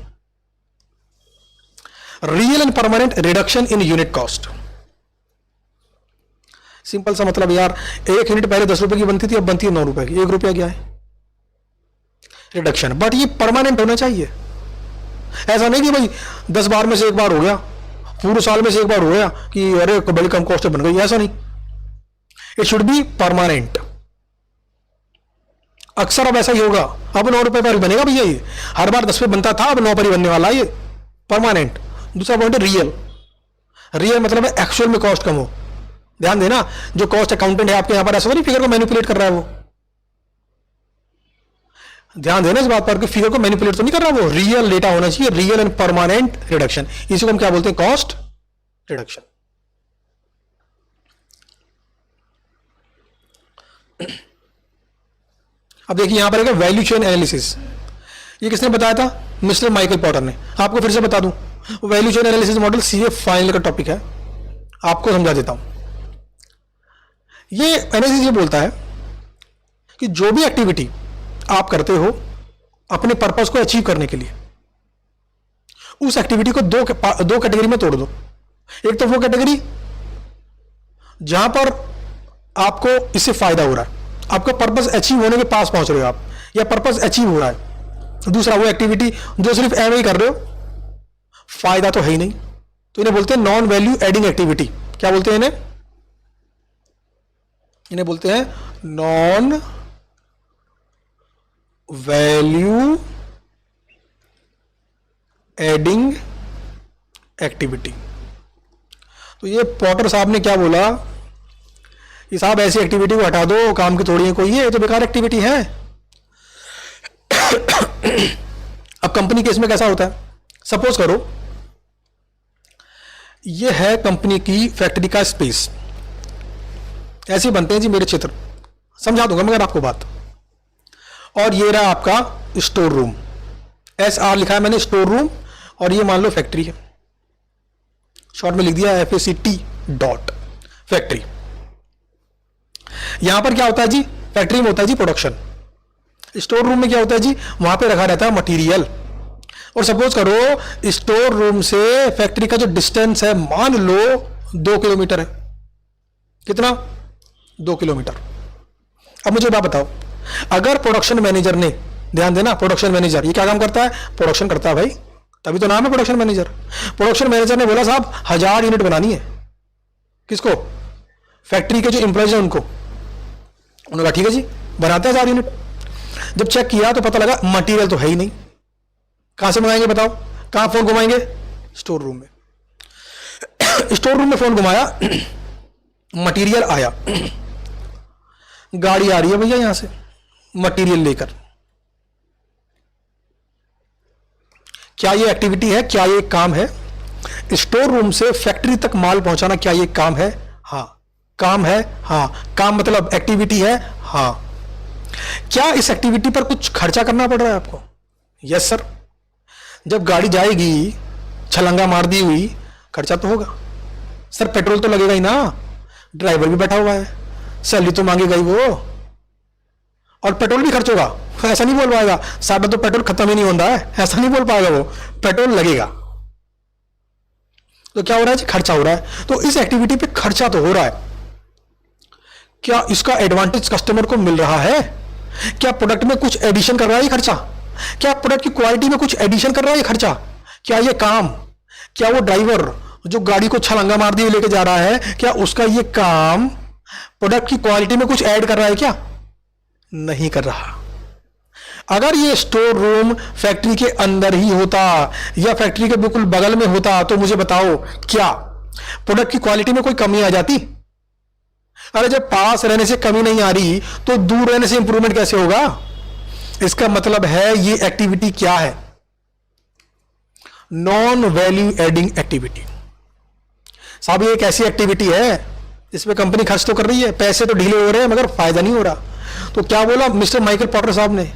real and permanent reduction in unit cost. Simple सा मतलब यार, 1 यूनिट पहले 10 रुपए की बनती थी, अब बनती है 9 रुपए की, 1 रुपया गया है रिडक्शन। बट ये परमानेंट होना चाहिए। ऐसा नहीं कि भाई 10 बार में से 1 बार हो गया, पूरे साल में से 1 बार हो गया कि अरे बड़ी कम कॉस्ट बन गई, ऐसा नहीं। It should be permanent. अक्सर अब ऐसा ही होगा, अब 9 रुपए पर बनेगा भैया, ये हर बार 10 पे बनता था, अब 9 पर ही बनने वाला है, ये परमानेंट। दूसरा पॉइंट है रियल। रियल मतलब है एक्चुअल में कॉस्ट कम हो। ध्यान देना, जो कॉस्ट अकाउंटेंट है आपके यहां पर, ऐसा नहीं फिगर को मैनिपुलेट कर रहा है वो। ध्यान देना इस बात पर कि फिगर को मैनिपुलेट तो नहीं कर रहा, वो रियल डेटा होना चाहिए, रियल एंड परमानेंट रिडक्शन। इसी को हम क्या बोलते हैं? Cost reduction. अब देखिए यहां पर है वैल्यू चेन एनालिसिस। ये किसने बताया था? मिस्टर माइकल पॉटर ने। आपको फिर से बता दूं, value chain analysis model CA final का टॉपिक है, आपको समझा देता हूं। ये एनालिसिस ये बोलता है कि जो भी एक्टिविटी आप करते हो अपने पर्पस को अचीव करने के लिए, उस एक्टिविटी को दो कैटेगरी में तोड़ दो। एक तो वो कैटेगरी जहां पर आपको इससे फायदा हो रहा है, आपका पर्पस अचीव होने के पास पहुंच रहे हो आप, या पर्पस अचीव हो रहा है। दूसरा वो एक्टिविटी जो सिर्फ एम ही कर रहे हो, फायदा तो है ही नहीं, तो इन्हें बोलते हैं नॉन वैल्यू एडिंग एक्टिविटी। क्या बोलते हैं इन्हें? इन्हें बोलते हैं नॉन वैल्यू एडिंग एक्टिविटी। तो ये पॉटर साहब ने क्या बोला कि साहब ऐसी एक्टिविटी को हटा दो, काम की थोड़ी है कोई, ये तो बेकार एक्टिविटी है। अब कंपनी केस में कैसा होता है? सपोज करो ये है कंपनी की फैक्ट्री का स्पेस, ऐसे बनते हैं जी मेरे चित्र, समझा दूंगा मगर आपको बात। और ये रहा आपका स्टोर रूम, SR लिखा है मैंने स्टोर रूम, और ये मान लो फैक्ट्री है, शॉर्ट में लिख दिया FACT डॉट फैक्ट्री। यहां पर क्या होता है जी? फैक्ट्री में होता है जी प्रोडक्शन, स्टोर रूम में क्या होता है जी? वहां पे रखा रहता है मटेरियल। और सपोज करो स्टोर रूम से फैक्ट्री का जो डिस्टेंस है मान लो 2 किलोमीटर है। कितना? 2 किलोमीटर। अब मुझे बात बताओ, अगर प्रोडक्शन मैनेजर ने, ध्यान देना, प्रोडक्शन मैनेजर ये क्या काम करता है? प्रोडक्शन करता है भाई, तभी तो नाम है प्रोडक्शन मैनेजर। प्रोडक्शन मैनेजर ने बोला साहब 1000 यूनिट बनानी है। किसको? फैक्ट्री के जो इंप्लॉइज हैं उनको। उन्होंने कहा ठीक है जी बनाते हैं 1000 यूनिट। जब चेक किया तो पता लगा मटेरियल तो है ही नहीं। कहां से मंगाएंगे बताओ? कहां फोन घुमाएंगे? स्टोर रूम में। स्टोर रूम में फोन घुमाया, मटेरियल आया, गाड़ी आ रही है भैया यहां से मटेरियल लेकर। क्या ये एक्टिविटी है? क्या ये काम है? स्टोर रूम से फैक्ट्री तक माल पहुंचाना, क्या ये काम है? हाँ काम है। हाँ काम मतलब एक्टिविटी है। हाँ क्या इस एक्टिविटी पर कुछ खर्चा करना पड़ रहा है आपको? Yes sir. जब गाड़ी जाएगी छलंगा मार दी हुई, खर्चा तो होगा सर, पेट्रोल तो लगेगा ही ना, ड्राइवर भी बैठा हुआ है, सैलरी तो मांगेगा ही वो, और पेट्रोल भी खर्च होगा। ऐसा नहीं बोल पाएगा साहब तो पेट्रोल खत्म ही नहीं होता है, ऐसा नहीं बोल पाएगा वो, पेट्रोल लगेगा। तो क्या हो रहा है जी? खर्चा हो रहा है। तो इस एक्टिविटी पे खर्चा तो हो रहा है, क्या इसका एडवांटेज कस्टमर को मिल रहा है? क्या प्रोडक्ट में कुछ एडिशन कर रहा है ये खर्चा? क्या प्रोडक्ट की क्वालिटी में कुछ एडिशन कर रहा है ये खर्चा? क्या ये काम, क्या वो ड्राइवर जो गाड़ी को छलांगा मार दिए लेके जा रहा है, क्या उसका ये काम प्रोडक्ट की क्वालिटी में कुछ ऐड कर रहा है? क्या नहीं कर रहा। अगर ये स्टोर रूम फैक्ट्री के अंदर ही होता या फैक्ट्री के बिल्कुल बगल में होता तो मुझे बताओ क्या प्रोडक्ट की क्वालिटी में कोई कमी आ जाती? अरे जब पास रहने से कमी नहीं आ रही तो दूर रहने से इंप्रूवमेंट कैसे होगा? इसका मतलब है ये एक्टिविटी क्या है? Non value adding activity. साहब ये एक ऐसी एक्टिविटी है इसमें कंपनी खर्च तो कर रही है, पैसे तो ढीले हो रहे हैं मगर फायदा नहीं हो रहा। तो क्या बोला मिस्टर माइकल पॉटर साहब ने?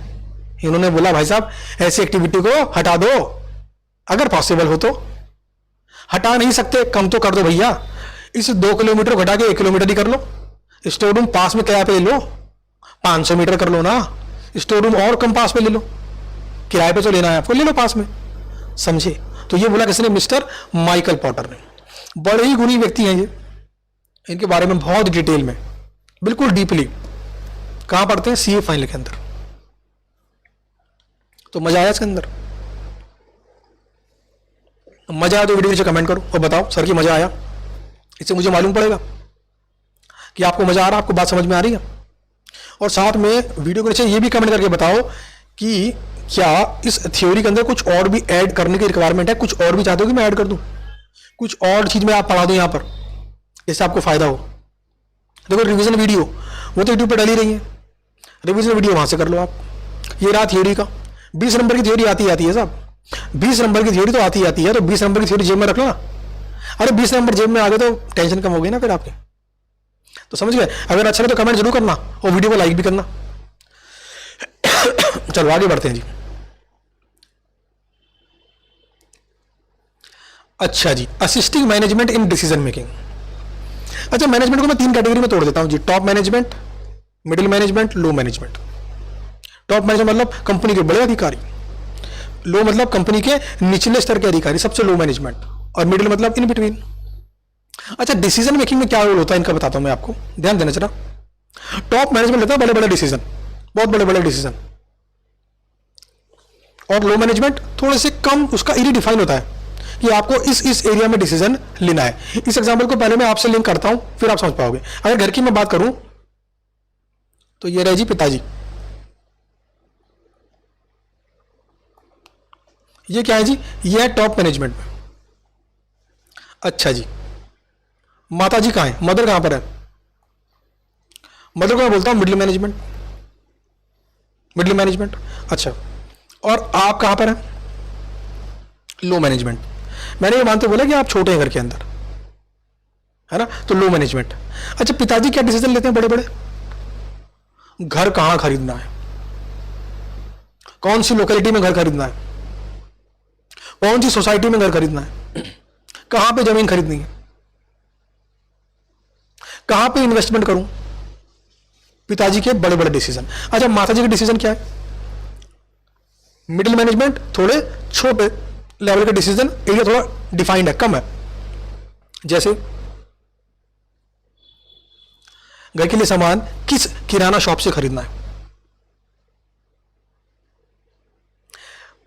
इन्होंने बोला भाई साहब ऐसी एक्टिविटी को हटा दो, अगर पॉसिबल हो तो। हटा नहीं सकते, कम तो कर दो भैया। इस 2 किलोमीटर को घटा के 1 किलोमीटर ही कर लो। स्टोर रूम पास में किराए पे ले लो, 500 मीटर कर लो ना। स्टोर रूम और कम पास में ले लो, किराए पे तो लेना है आपको, ले लो पास में। समझे? तो ये बोला किसने? मिस्टर माइकल पॉटर ने। बड़े ही गुणी व्यक्ति हैं ये, इनके बारे में बहुत डिटेल में, बिल्कुल डीपली। कहां पढ़ते हैं? सीए फाइनल के अंदर। तो मजा आया इसके अंदर? मजा आया तो वीडियो नीचे कमेंट करो और बताओ सर की मजा आया। इससे मुझे मालूम पड़ेगा कि आपको मजा आ रहा है, आपको बात समझ में आ रही है। और साथ में वीडियो के नीचे ये भी कमेंट करके बताओ कि क्या इस थ्योरी के अंदर कुछ और भी ऐड करने की रिक्वायरमेंट है, कुछ और भी चाहते हो कि मैं ऐड कर दूं, कुछ और चीज में आप पढ़ा दूं यहां पर, इससे आपको फायदा हो। देखो रिवीजन वीडियो वो तो यूट्यूब पर डाली रही है, रिवीजन वीडियो वहां से कर लो आप, ये रहा थ्योरी का। 20 नंबर की थ्योरी आती है साहब, 20 नंबर की थ्योरी तो आती है, तो 20 नंबर की थ्योरी जेब में रख लो ना। अरे 20 नंबर जेब में आ गए तो टेंशन कम हो गई ना फिर आपकी। तो समझ गए? अगर अच्छा लगे तो कमेंट जरूर करना और वीडियो को लाइक भी करना। चलो आगे बढ़ते हैं जी। अच्छा जी, assisting management in decision making. अच्छा, मैनेजमेंट को मैं 3 कैटेगरी में तोड़ देता हूं जी। Top management, middle management, low management. Top management मतलब कंपनी के बड़े अधिकारी, लो मतलब कंपनी के निचले स्तर के अधिकारी, सबसे लो मैनेजमेंट, और मिडिल मतलब इन बिटवीन। अच्छा, डिसीजन मेकिंग में क्या रोल होता है इनका बताता हूं मैं आपको, ध्यान देना जरा। टॉप मैनेजमेंट लेता है बड़े बड़े डिसीजन, बहुत बड़े बड़े डिसीजन, और लो मैनेजमेंट थोड़े से कम, उसका एरिया डिफाइन होता है कि आपको इस एरिया में डिसीजन लेना है। इस एग्जांपल को पहले मैं आपसे लिंक करता हूं, फिर आप समझ पाओगे। अगर घर की मैं बात करूं तो ये रहे जी पिताजी, ये क्या है जी, ये है टॉप मैनेजमेंट में। अच्छा जी, माता जी कहां है, मदर कहां पर है? मदर को मैं बोलता हूं मिडिल मैनेजमेंट, मिडिल मैनेजमेंट। अच्छा, और आप कहां पर हैं? लो मैनेजमेंट। मैंने ये मानते बोला कि आप छोटे हैं घर के अंदर, है ना, तो लो मैनेजमेंट। अच्छा, पिताजी क्या डिसीजन लेते हैं बड़े बड़े? घर कहां खरीदना है, कौन सी लोकेलिटी में घर खरीदना है, कौन सी सोसाइटी में घर खरीदना है, कहां पे जमीन खरीदनी है, कहां पे इन्वेस्टमेंट करूं, पिताजी के बड़े बड़े डिसीजन। अच्छा, माता जी के डिसीजन क्या है? मिडिल मैनेजमेंट, थोड़े छोटे लेवल के डिसीजन, एरिया थोड़ा डिफाइंड है, कम है। जैसे घर के लिए सामान किस किराना शॉप से खरीदना है,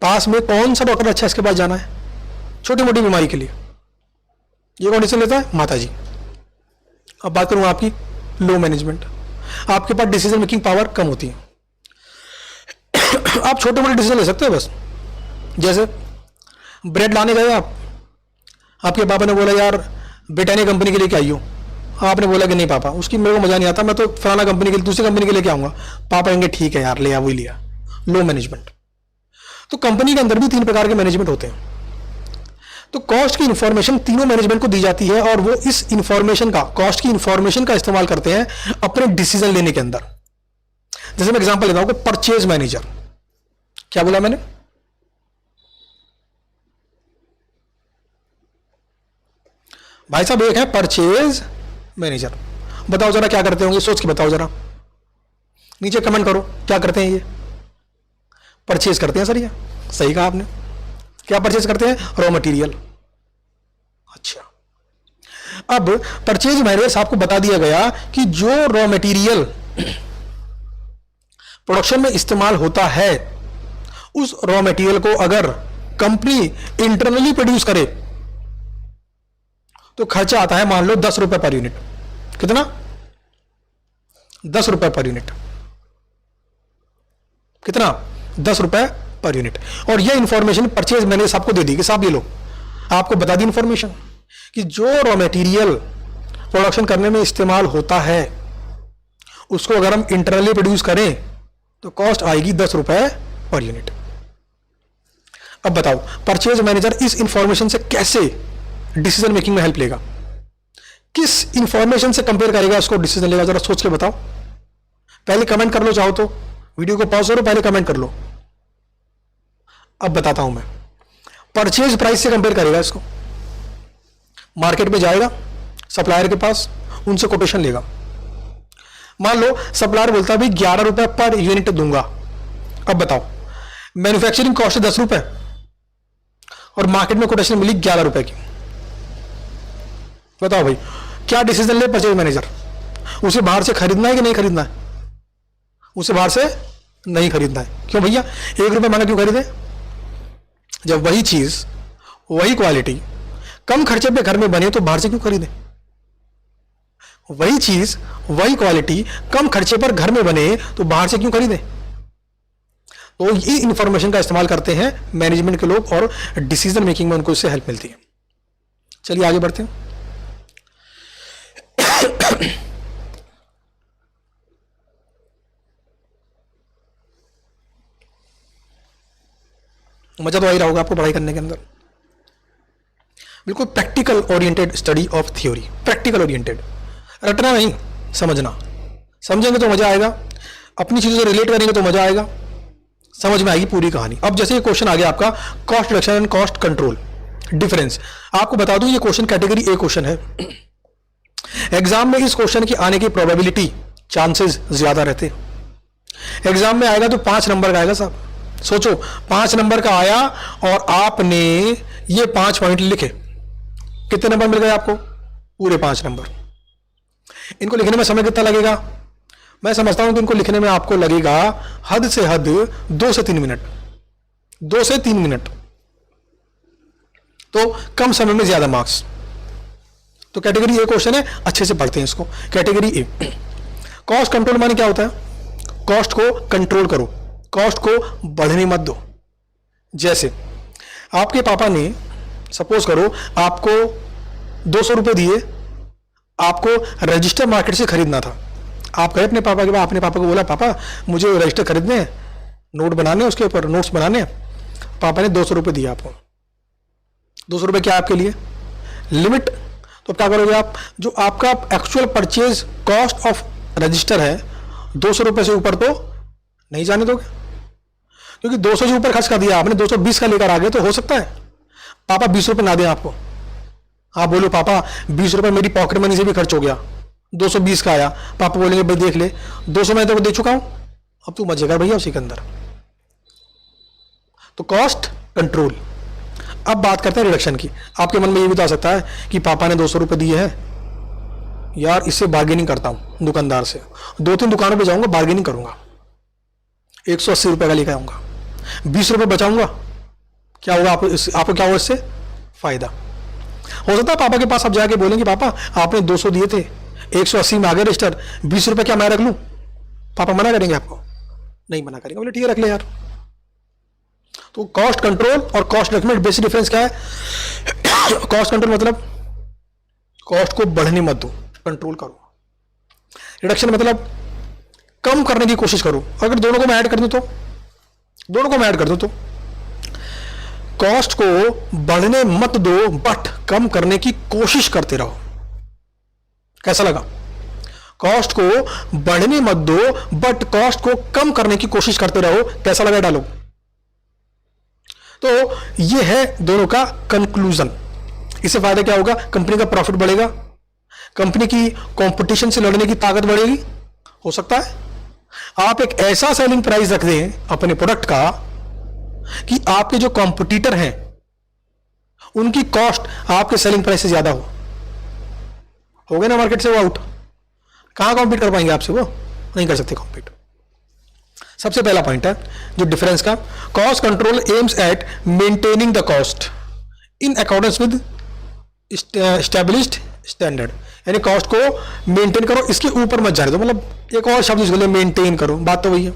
पास में कौन सा डॉक्टर अच्छा इसके पास जाना है, छोटी मोटी बीमारी के लिए, ये कौन डिसीजन लेता है? माता जी। अब बात करूं आपकी लो मैनेजमेंट, आपके पास डिसीजन मेकिंग पावर कम होती है, आप छोटे मोटे डिसीजन ले सकते हो बस। जैसे ब्रेड लाने गए आप, आपके पापा ने बोला यार ब्रिटानिया कंपनी के लेके आइयो, आपने बोला कि नहीं पापा उसकी मेरे को मजा नहीं आता, मैं तो फलाना कंपनी के दूसरी कंपनी के लेके आऊंगा। पापा कहेंगे ठीक है यार ले आ, वही लिया। लो मैनेजमेंट। तो कंपनी के अंदर भी 3 प्रकार के मैनेजमेंट होते हैं। तो कॉस्ट की इंफॉर्मेशन तीनों मैनेजमेंट को दी जाती है, और वो इस इंफॉर्मेशन का, कॉस्ट की इंफॉर्मेशन का इस्तेमाल करते हैं अपने डिसीजन लेने के अंदर। जैसे मैं एग्जांपल लेता हूं, परचेज मैनेजर, क्या बोला मैंने? भाई साहब एक है परचेज मैनेजर, बताओ जरा क्या करते होंगे, सोच के बताओ जरा, नीचे कमेंट करो क्या करते हैं ये। परचेज करते हैं सर, ये सही कहा आपने। क्या परचेज करते हैं? Raw material. अच्छा, अब परचेज मैनेजर आपको बता दिया गया कि जो रॉ मटेरियल प्रोडक्शन में इस्तेमाल होता है, उस रॉ मटेरियल को अगर कंपनी इंटरनली प्रोड्यूस करे तो खर्चा आता है मान लो 10 रुपए पर यूनिट। कितना? 10 रुपए पर यूनिट। कितना? 10 रुपए पर यूनिट। और यह इंफॉर्मेशन परचेज मैनेजर आपको दे दी कि साहब ये लो, आपको बता दी इंफॉर्मेशन कि जो रॉ मटेरियल प्रोडक्शन करने में इस्तेमाल होता है उसको अगर हम इंटरनली प्रोड्यूस करें तो कॉस्ट आएगी 10 रुपए पर यूनिट। अब बताओ परचेज मैनेजर इस इंफॉर्मेशन से कैसे डिसीजन मेकिंग में हेल्प लेगा, किस इंफॉर्मेशन से कंपेयर करेगा उसको डिसीजन लेगा, जरा सोच के बताओ। पहले कमेंट कर लो, चाहो तो वीडियो को पॉज करो, पहले कमेंट कर लो। अब बताता हूं मैं, परचेज प्राइस से कंपेयर करेगा इसको, मार्केट में जाएगा सप्लायर के पास, उनसे कोटेशन लेगा। मान लो सप्लायर बोलता है भाई 11 रुपए पर यूनिट दूंगा। अब बताओ मैन्युफैक्चरिंग कॉस्ट है 10 रुपए और मार्केट में कोटेशन मिली 11 रुपए की। बताओ भाई क्या डिसीजन ले परचेज मैनेजर, उसे बाहर से खरीदना है कि नहीं खरीदना है? उसे बाहर से नहीं खरीदना है। क्यों भैया 1 रुपए महंगा क्यों खरीदे? जब वही चीज वही क्वालिटी कम खर्चे पे घर में बने तो बाहर से क्यों खरीदे? वही चीज वही क्वालिटी कम खर्चे पर घर में बने तो बाहर से क्यों खरीदे? तो ये इंफॉर्मेशन का इस्तेमाल करते हैं मैनेजमेंट के लोग और डिसीजन मेकिंग में उनको इससे हेल्प मिलती है। चलिए आगे बढ़ते हैं। मजा तो आ ही रहा होगा आपको पढ़ाई करने के अंदर। बिल्कुल practical oriented study of theory, practical oriented, रटना नहीं, समझना। समझेंगे तो मजा आएगा, अपनी चीजों से रिलेट करेंगे तो मजा आएगा, समझ में आएगी पूरी कहानी। अब जैसे ये क्वेश्चन आ गया आपका cost reduction and cost control difference, आपको बता दूं ये क्वेश्चन कैटेगरी ए क्वेश्चन है। एग्जाम में इस क्वेश्चन की आने की प्रोबेबिलिटी, चांसेस ज्यादा रहते हैं। एग्जाम में आएगा तो 5 नंबर का आएगा साहब, सोचो 5 नंबर का आया और आपने ये 5 पॉइंट लिखे, कितने नंबर मिल गए आपको? पूरे 5 नंबर। इनको लिखने में समय कितना लगेगा? मैं समझता हूं कि इनको लिखने में आपको लगेगा हद से हद 2 से 3 मिनट, 2 से 3 मिनट, तो कम समय में ज्यादा मार्क्स। तो कैटेगरी ए क्वेश्चन है, अच्छे से पढ़ते हैं इसको। कैटेगरी ए, कॉस्ट कंट्रोल माने क्या होता है? कॉस्ट को कंट्रोल करो, कॉस्ट को बढ़ने मत दो। जैसे आपके पापा ने सपोज करो आपको 200 रुपए दिए, आपको रजिस्टर मार्केट से खरीदना था। आप कहे अपने पापा के पास, अपने पापा को बोला पापा मुझे रजिस्टर खरीदने हैं, नोट बनाने, उसके ऊपर नोट्स बनाने। पापा ने 200 रुपए दिया आपको। 200 रुपए क्या आपके लिए? लिमिट। तो क्या करोगे आप? जो आपका actual purchase cost of register है 200 रुपए से ऊपर तो नहीं जाने दोगे, क्योंकि 200 से ऊपर खर्च कर दिया आपने, 220 का लेकर आ गए तो हो सकता है पापा 20 रुपए ना दें आपको। आप बोलो पापा 20 रुपए मेरी पॉकेट मनी से भी खर्च हो गया, 220 का आया। पापा बोलेंगे भाई देख ले 200 मैं तो दे चुका हूं, अब तू मजे कर भैया उसी के अंदर। तो कॉस्ट कंट्रोल। अब बात करते हैं रिडक्शन की। आपके मन में ये भी तो आ सकता है कि पापा ने 200 रुपए दिए हैं, यार इससे बार्गेनिंग करता हूं दुकानदार से, 2-3 दुकानों पे जाऊंगा, बार्गेनिंग करूंगा, 180 रुपए का लेकर आऊंगा, 20 रुपए बचाऊंगा। क्या होगा आपको क्या होगा इससे? फायदा। हो सकता है पापा के पास आप जाके बोलेंगे पापा आपने 200 दिए थे, 180 में आ गए रजिस्टर, 20 रुपए क्या मैं रख लूं? पापा मना करेंगे आपको? नहीं मना करेंगे, बोले ठीक है रख ले यार। तो कॉस्ट कंट्रोल और कॉस्ट रिडक्शन में बेसिक डिफरेंस क्या है? कॉस्ट कंट्रोल मतलब कॉस्ट को बढ़ने मत दो, कंट्रोल करो। रिडक्शन मतलब कम करने की कोशिश करो। अगर दोनों को मैं ऐड कर दूं तो, दोनों को मैं ऐड कर दूं तो कॉस्ट को बढ़ने मत दो बट कम करने की कोशिश करते रहो। कैसा लगा? कॉस्ट को बढ़ने मत दो बट कॉस्ट को कम करने की कोशिश करते रहो। कैसा लगा? डालो। तो ये है दोनों का कंक्लूजन। इससे फायदा क्या होगा? कंपनी का प्रॉफिट बढ़ेगा, कंपनी की कंपटीशन से लड़ने की ताकत बढ़ेगी। हो सकता है आप एक ऐसा सेलिंग प्राइस रख दें अपने प्रोडक्ट का कि आपके जो कॉम्पिटिटर हैं उनकी कॉस्ट आपके सेलिंग प्राइस से ज्यादा हो गए ना, मार्केट से वो आउट। कहां कॉम्पीट कर पाएंगे आपसे? वो नहीं कर सकते कॉम्पीट। सबसे पहला पॉइंट है जो डिफरेंस का, cost control aims at maintaining the cost in accordance with established standard. यानी कॉस्ट को मेंटेन करो, इसके ऊपर मत जाने दो। मतलब एक और शब्द इसको मेंटेन करो, बात तो वही है।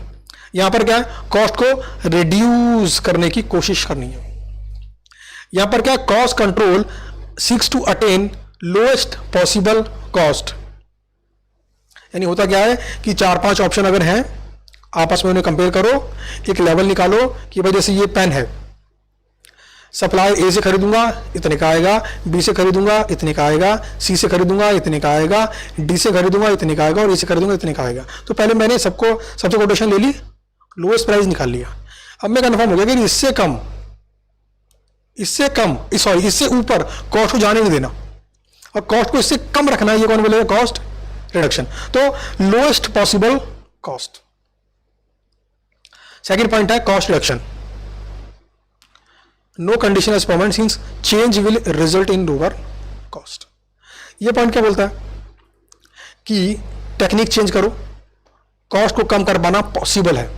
यहां पर क्या है? कॉस्ट को रिड्यूस करने की कोशिश करनी है। यहां पर क्या? Cost control seeks to attain lowest possible cost. यानी होता क्या है कि 4-5 ऑप्शन अगर हैं, आपस में उन्हें कंपेयर करो, एक लेवल निकालो कि भाई जैसे ये पेन है, सप्लाई ए से खरीदूंगा इतने का आएगा, बी से खरीदूंगा इतने का आएगा, सी से खरीदूंगा इतने का आएगा, डी से खरीदूंगा इतने का आएगा और ए से खरीदूंगा इतने का आएगा। तो पहले मैंने सबसे कोटेशन ले ली, लोएस्ट प्राइस निकाल लिया। अब मैं कंफर्म हो गया कि इससे ऊपर कॉस्ट को जाने नहीं देना और कॉस्ट को इससे कम रखना है। ये कौन बोलेगा? Cost reduction. तो lowest possible cost. Second point है cost reduction. No condition is permanent since change will result in lower cost. ये पॉइंट क्या बोलता है कि टेक्निक चेंज करो, कॉस्ट को कम कर पाना पॉसिबल है।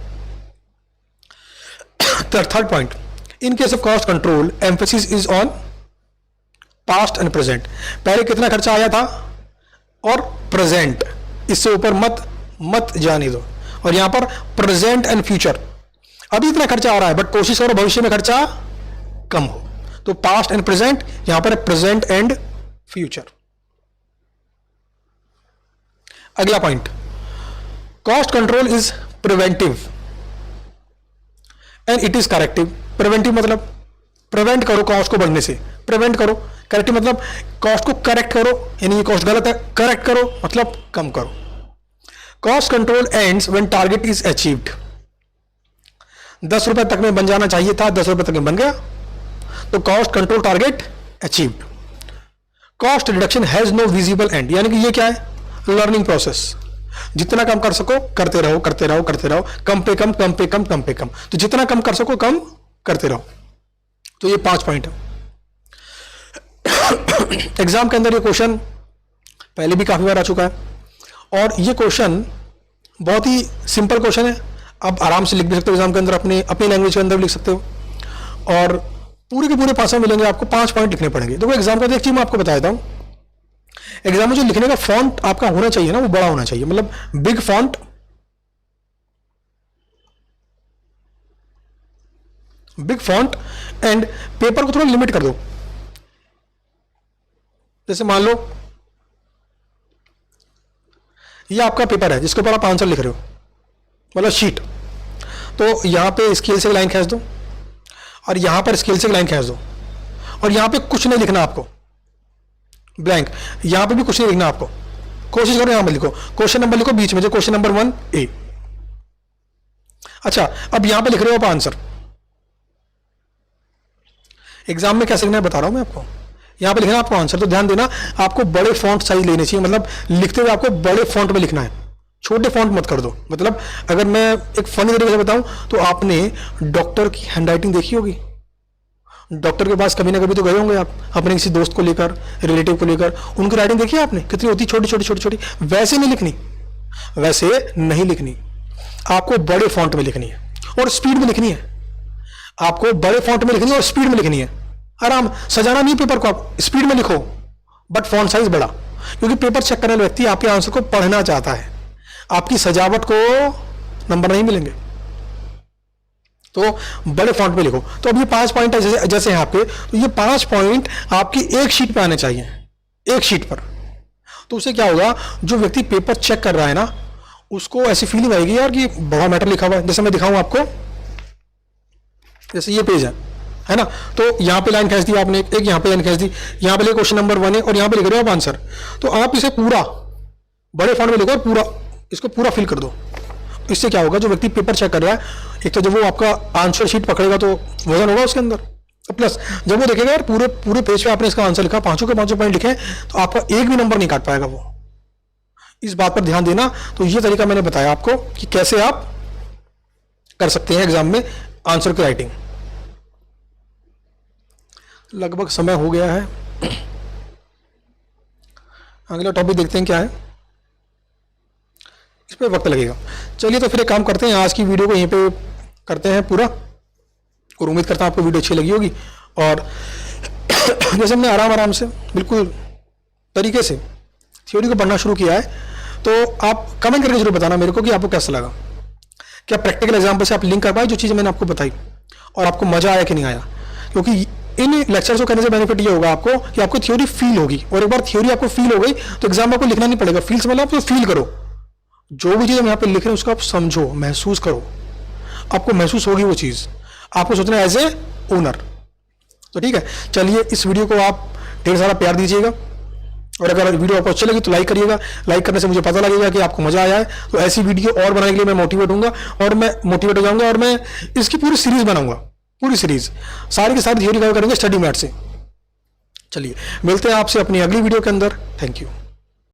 Third point, in case of cost control emphasis is on past and present. पहले कितना खर्चा आया था और प्रेजेंट, इससे ऊपर मत जाने दो। और यहां पर प्रेजेंट एंड फ्यूचर, अभी इतना खर्चा आ रहा है बट कोशिश करो भविष्य में खर्चा कम हो। तो पास्ट एंड प्रेजेंट, यहां पर प्रेजेंट एंड फ्यूचर। अगला point, cost control is preventive and it is corrective. Preventive मतलब प्रिवेंट करो कॉस्ट को बढ़ने से, प्रिवेंट करो। करेक्टिव मतलब कॉस्ट को करेक्ट करो, यानी ये कॉस्ट गलत है, करेक्ट करो मतलब कम करो। Cost control ends when target is achieved. 10 रुपए तक में बन जाना चाहिए था, 10 रुपए तक में बन गया, तो cost control target achieved. Cost reduction has no visible end, यानी कि ये क्या है, लर्निंग प्रोसेस। जितना कम कर सको करते रहो, करते रहो, करते रहो, कम पे कम, कम पे कम, कम पे कम। तो जितना कम कर सको कम करते रहो। तो ये 5 पॉइंट है। एग्जाम के अंदर ये क्वेश्चन पहले भी काफी बार आ चुका है और ये क्वेश्चन बहुत ही सिंपल क्वेश्चन है। आप आराम से लिख भी सकते हो एग्जाम के अंदर, अपनी लैंग्वेज के अंदर लिख सकते हो और पूरे के पूरे पास में मिलेंगे आपको। 5 पॉइंट लिखने पड़ेंगे। देखो एग्जाम का एक चीज मैं आपको बता देता हूं, एग्जाम में जो लिखने का फॉन्ट आपका होना चाहिए ना, वो बड़ा होना चाहिए, मतलब big font, big font. And paper को थोड़ा लिमिट कर दो। जैसे मान लो ये आपका पेपर है जिसके ऊपर आप आंसर लिख रहे हो, मतलब शीट, तो यहां पे स्केल से लाइन खींच दो और यहां पर स्केल से लाइन खींच दो और यहां पे कुछ नहीं लिखना आपको, ब्लैंक। यहां पे भी कुछ नहीं लिखना आपको। कोशिश करो यहां पर लिखो, क्वेश्चन नंबर लिखो बीच में, जो क्वेश्चन नंबर 1A। अच्छा, अब यहां पे लिख रहे हो आप आंसर। एग्जाम में कैसे लिखना है बता रहा हूं मैं आपको। यहां पे लिखना है आपको आंसर, तो ध्यान देना आपको बड़े फॉन्ट साइज लेने चाहिए, मतलब लिखते हुए आपको बड़े फॉन्ट में लिखना है, छोटे फॉन्ट मत कर दो। मतलब अगर मैं एक फनी तरीके से बताऊं तो आपने डॉक्टर की हैंडराइटिंग देखी होगी, डॉक्टर के पास कभी ना कभी तो गए होंगे आप अपने किसी दोस्त को लेकर, रिलेटिव को लेकर, उनकी राइटिंग देखी आपने कितनी होती, छोटी छोटी छोटी छोटी। वैसे नहीं लिखनी, वैसे नहीं लिखनी, आपको बड़े फॉन्ट में लिखनी है और स्पीड में लिखनी है। आपको बड़े फॉन्ट में लिखनी है और स्पीड में लिखनी है। आराम सजाना नहीं पेपर को, आप स्पीड में लिखो बट फॉन्ट साइज बड़ा, क्योंकि पेपर चेक करने वाला व्यक्ति आपके आंसर को पढ़ना चाहता है, आपकी सजावट को नंबर नहीं मिलेंगे। तो बड़े फॉन्ट में लिखो। तो अब ये 5 पॉइंट है जैसे हैं आपके, तो ये 5 पॉइंट आपकी एक शीट पे आने चाहिए, एक शीट पर। तो उससे क्या होगा, जो व्यक्ति पेपर चेक कर रहा है ना, उसको ऐसी फीलिंग आएगी यार कि बड़ा मैटर लिखा हुआ है। जैसे मैं दिखाऊं आपको, जैसे ये पेज है ना, तो यहां पे लाइन खींच दी आपने, एक यहां पे लाइन खींच दी, यहां पे क्वेश्चन नंबर 1 है और यहां पे लिख रहे हो आप आंसर। तो आप इसे पूरा बड़े फॉन्ट में लिखो और पूरा इसको पूरा फिल कर दो। इससे क्या होगा, जो व्यक्ति पेपर चेक कर रहा है, एक तो जब वो आपका आंसर शीट पकड़ेगा तो वजन होगा उसके अंदर, प्लस जब वो देखेगा यार पूरे पूरे पेज पे आपने इसका आंसर लिखा, 5 के 5 पॉइंट लिखे, तो आपका एक भी नंबर नहीं काट पाएगा वो। इस बात पर ध्यान देना। तो ये तरीका मैंने बताया आपको कि कैसे आप कर सकते हैं एग्जाम में आंसर की राइटिंग। लगभग समय हो गया है, अगला टॉपिक देखते हैं क्या है, इस पे वक्त लगेगा। चलिए तो फिर एक काम करते हैं, आज की वीडियो को यहीं पे करते हैं पूरा, और उम्मीद करता हूं आपको वीडियो अच्छी लगी होगी। और जैसे हमने आराम आराम से बिल्कुल तरीके से थ्योरी को पढ़ना शुरू किया है, तो आप कमेंट करके जरूर बताना मेरे को कि आपको कैसा लगा, क्या प्रैक्टिकल एग्जाम्पल से आप लिंक कर पाए जो चीज़ें मैंने आपको बताई, और आपको मजा आया कि नहीं आया। क्योंकि इन लेक्चर्स को करने से बेनिफिट ये होगा आपको कि आपको थ्योरी फील होगी, और एक बार थ्योरी आपको फील हो गई तो एग्जाम में आपको लिखना नहीं पड़ेगा। फील से मतलब आप फील करो, जो भी चीज़ हम यहाँ पे लिख रहे हैं उसको आप समझो, महसूस करो, आपको महसूस होगी वो चीज़, आपको सोचना एज ए ओनर। तो ठीक है, चलिए इस वीडियो को आप ढेर सारा प्यार दीजिएगा, और अगर वीडियो आपको अच्छी लगी तो लाइक करिएगा। लाइक करने से मुझे पता लगेगा कि आपको मजा आया है। तो ऐसी वीडियो और बनाने के लिए मैं मोटिवेट होऊंगा, और मैं मोटिवेट हो जाऊंगा, और मैं इसकी पूरी सीरीज बनाऊंगा, पूरी सीरीज सारी की सारी थ्योरी कवर करेंगे स्टडी मैट से। चलिए मिलते हैं आपसे अपनी अगली वीडियो के अंदर। Thank you.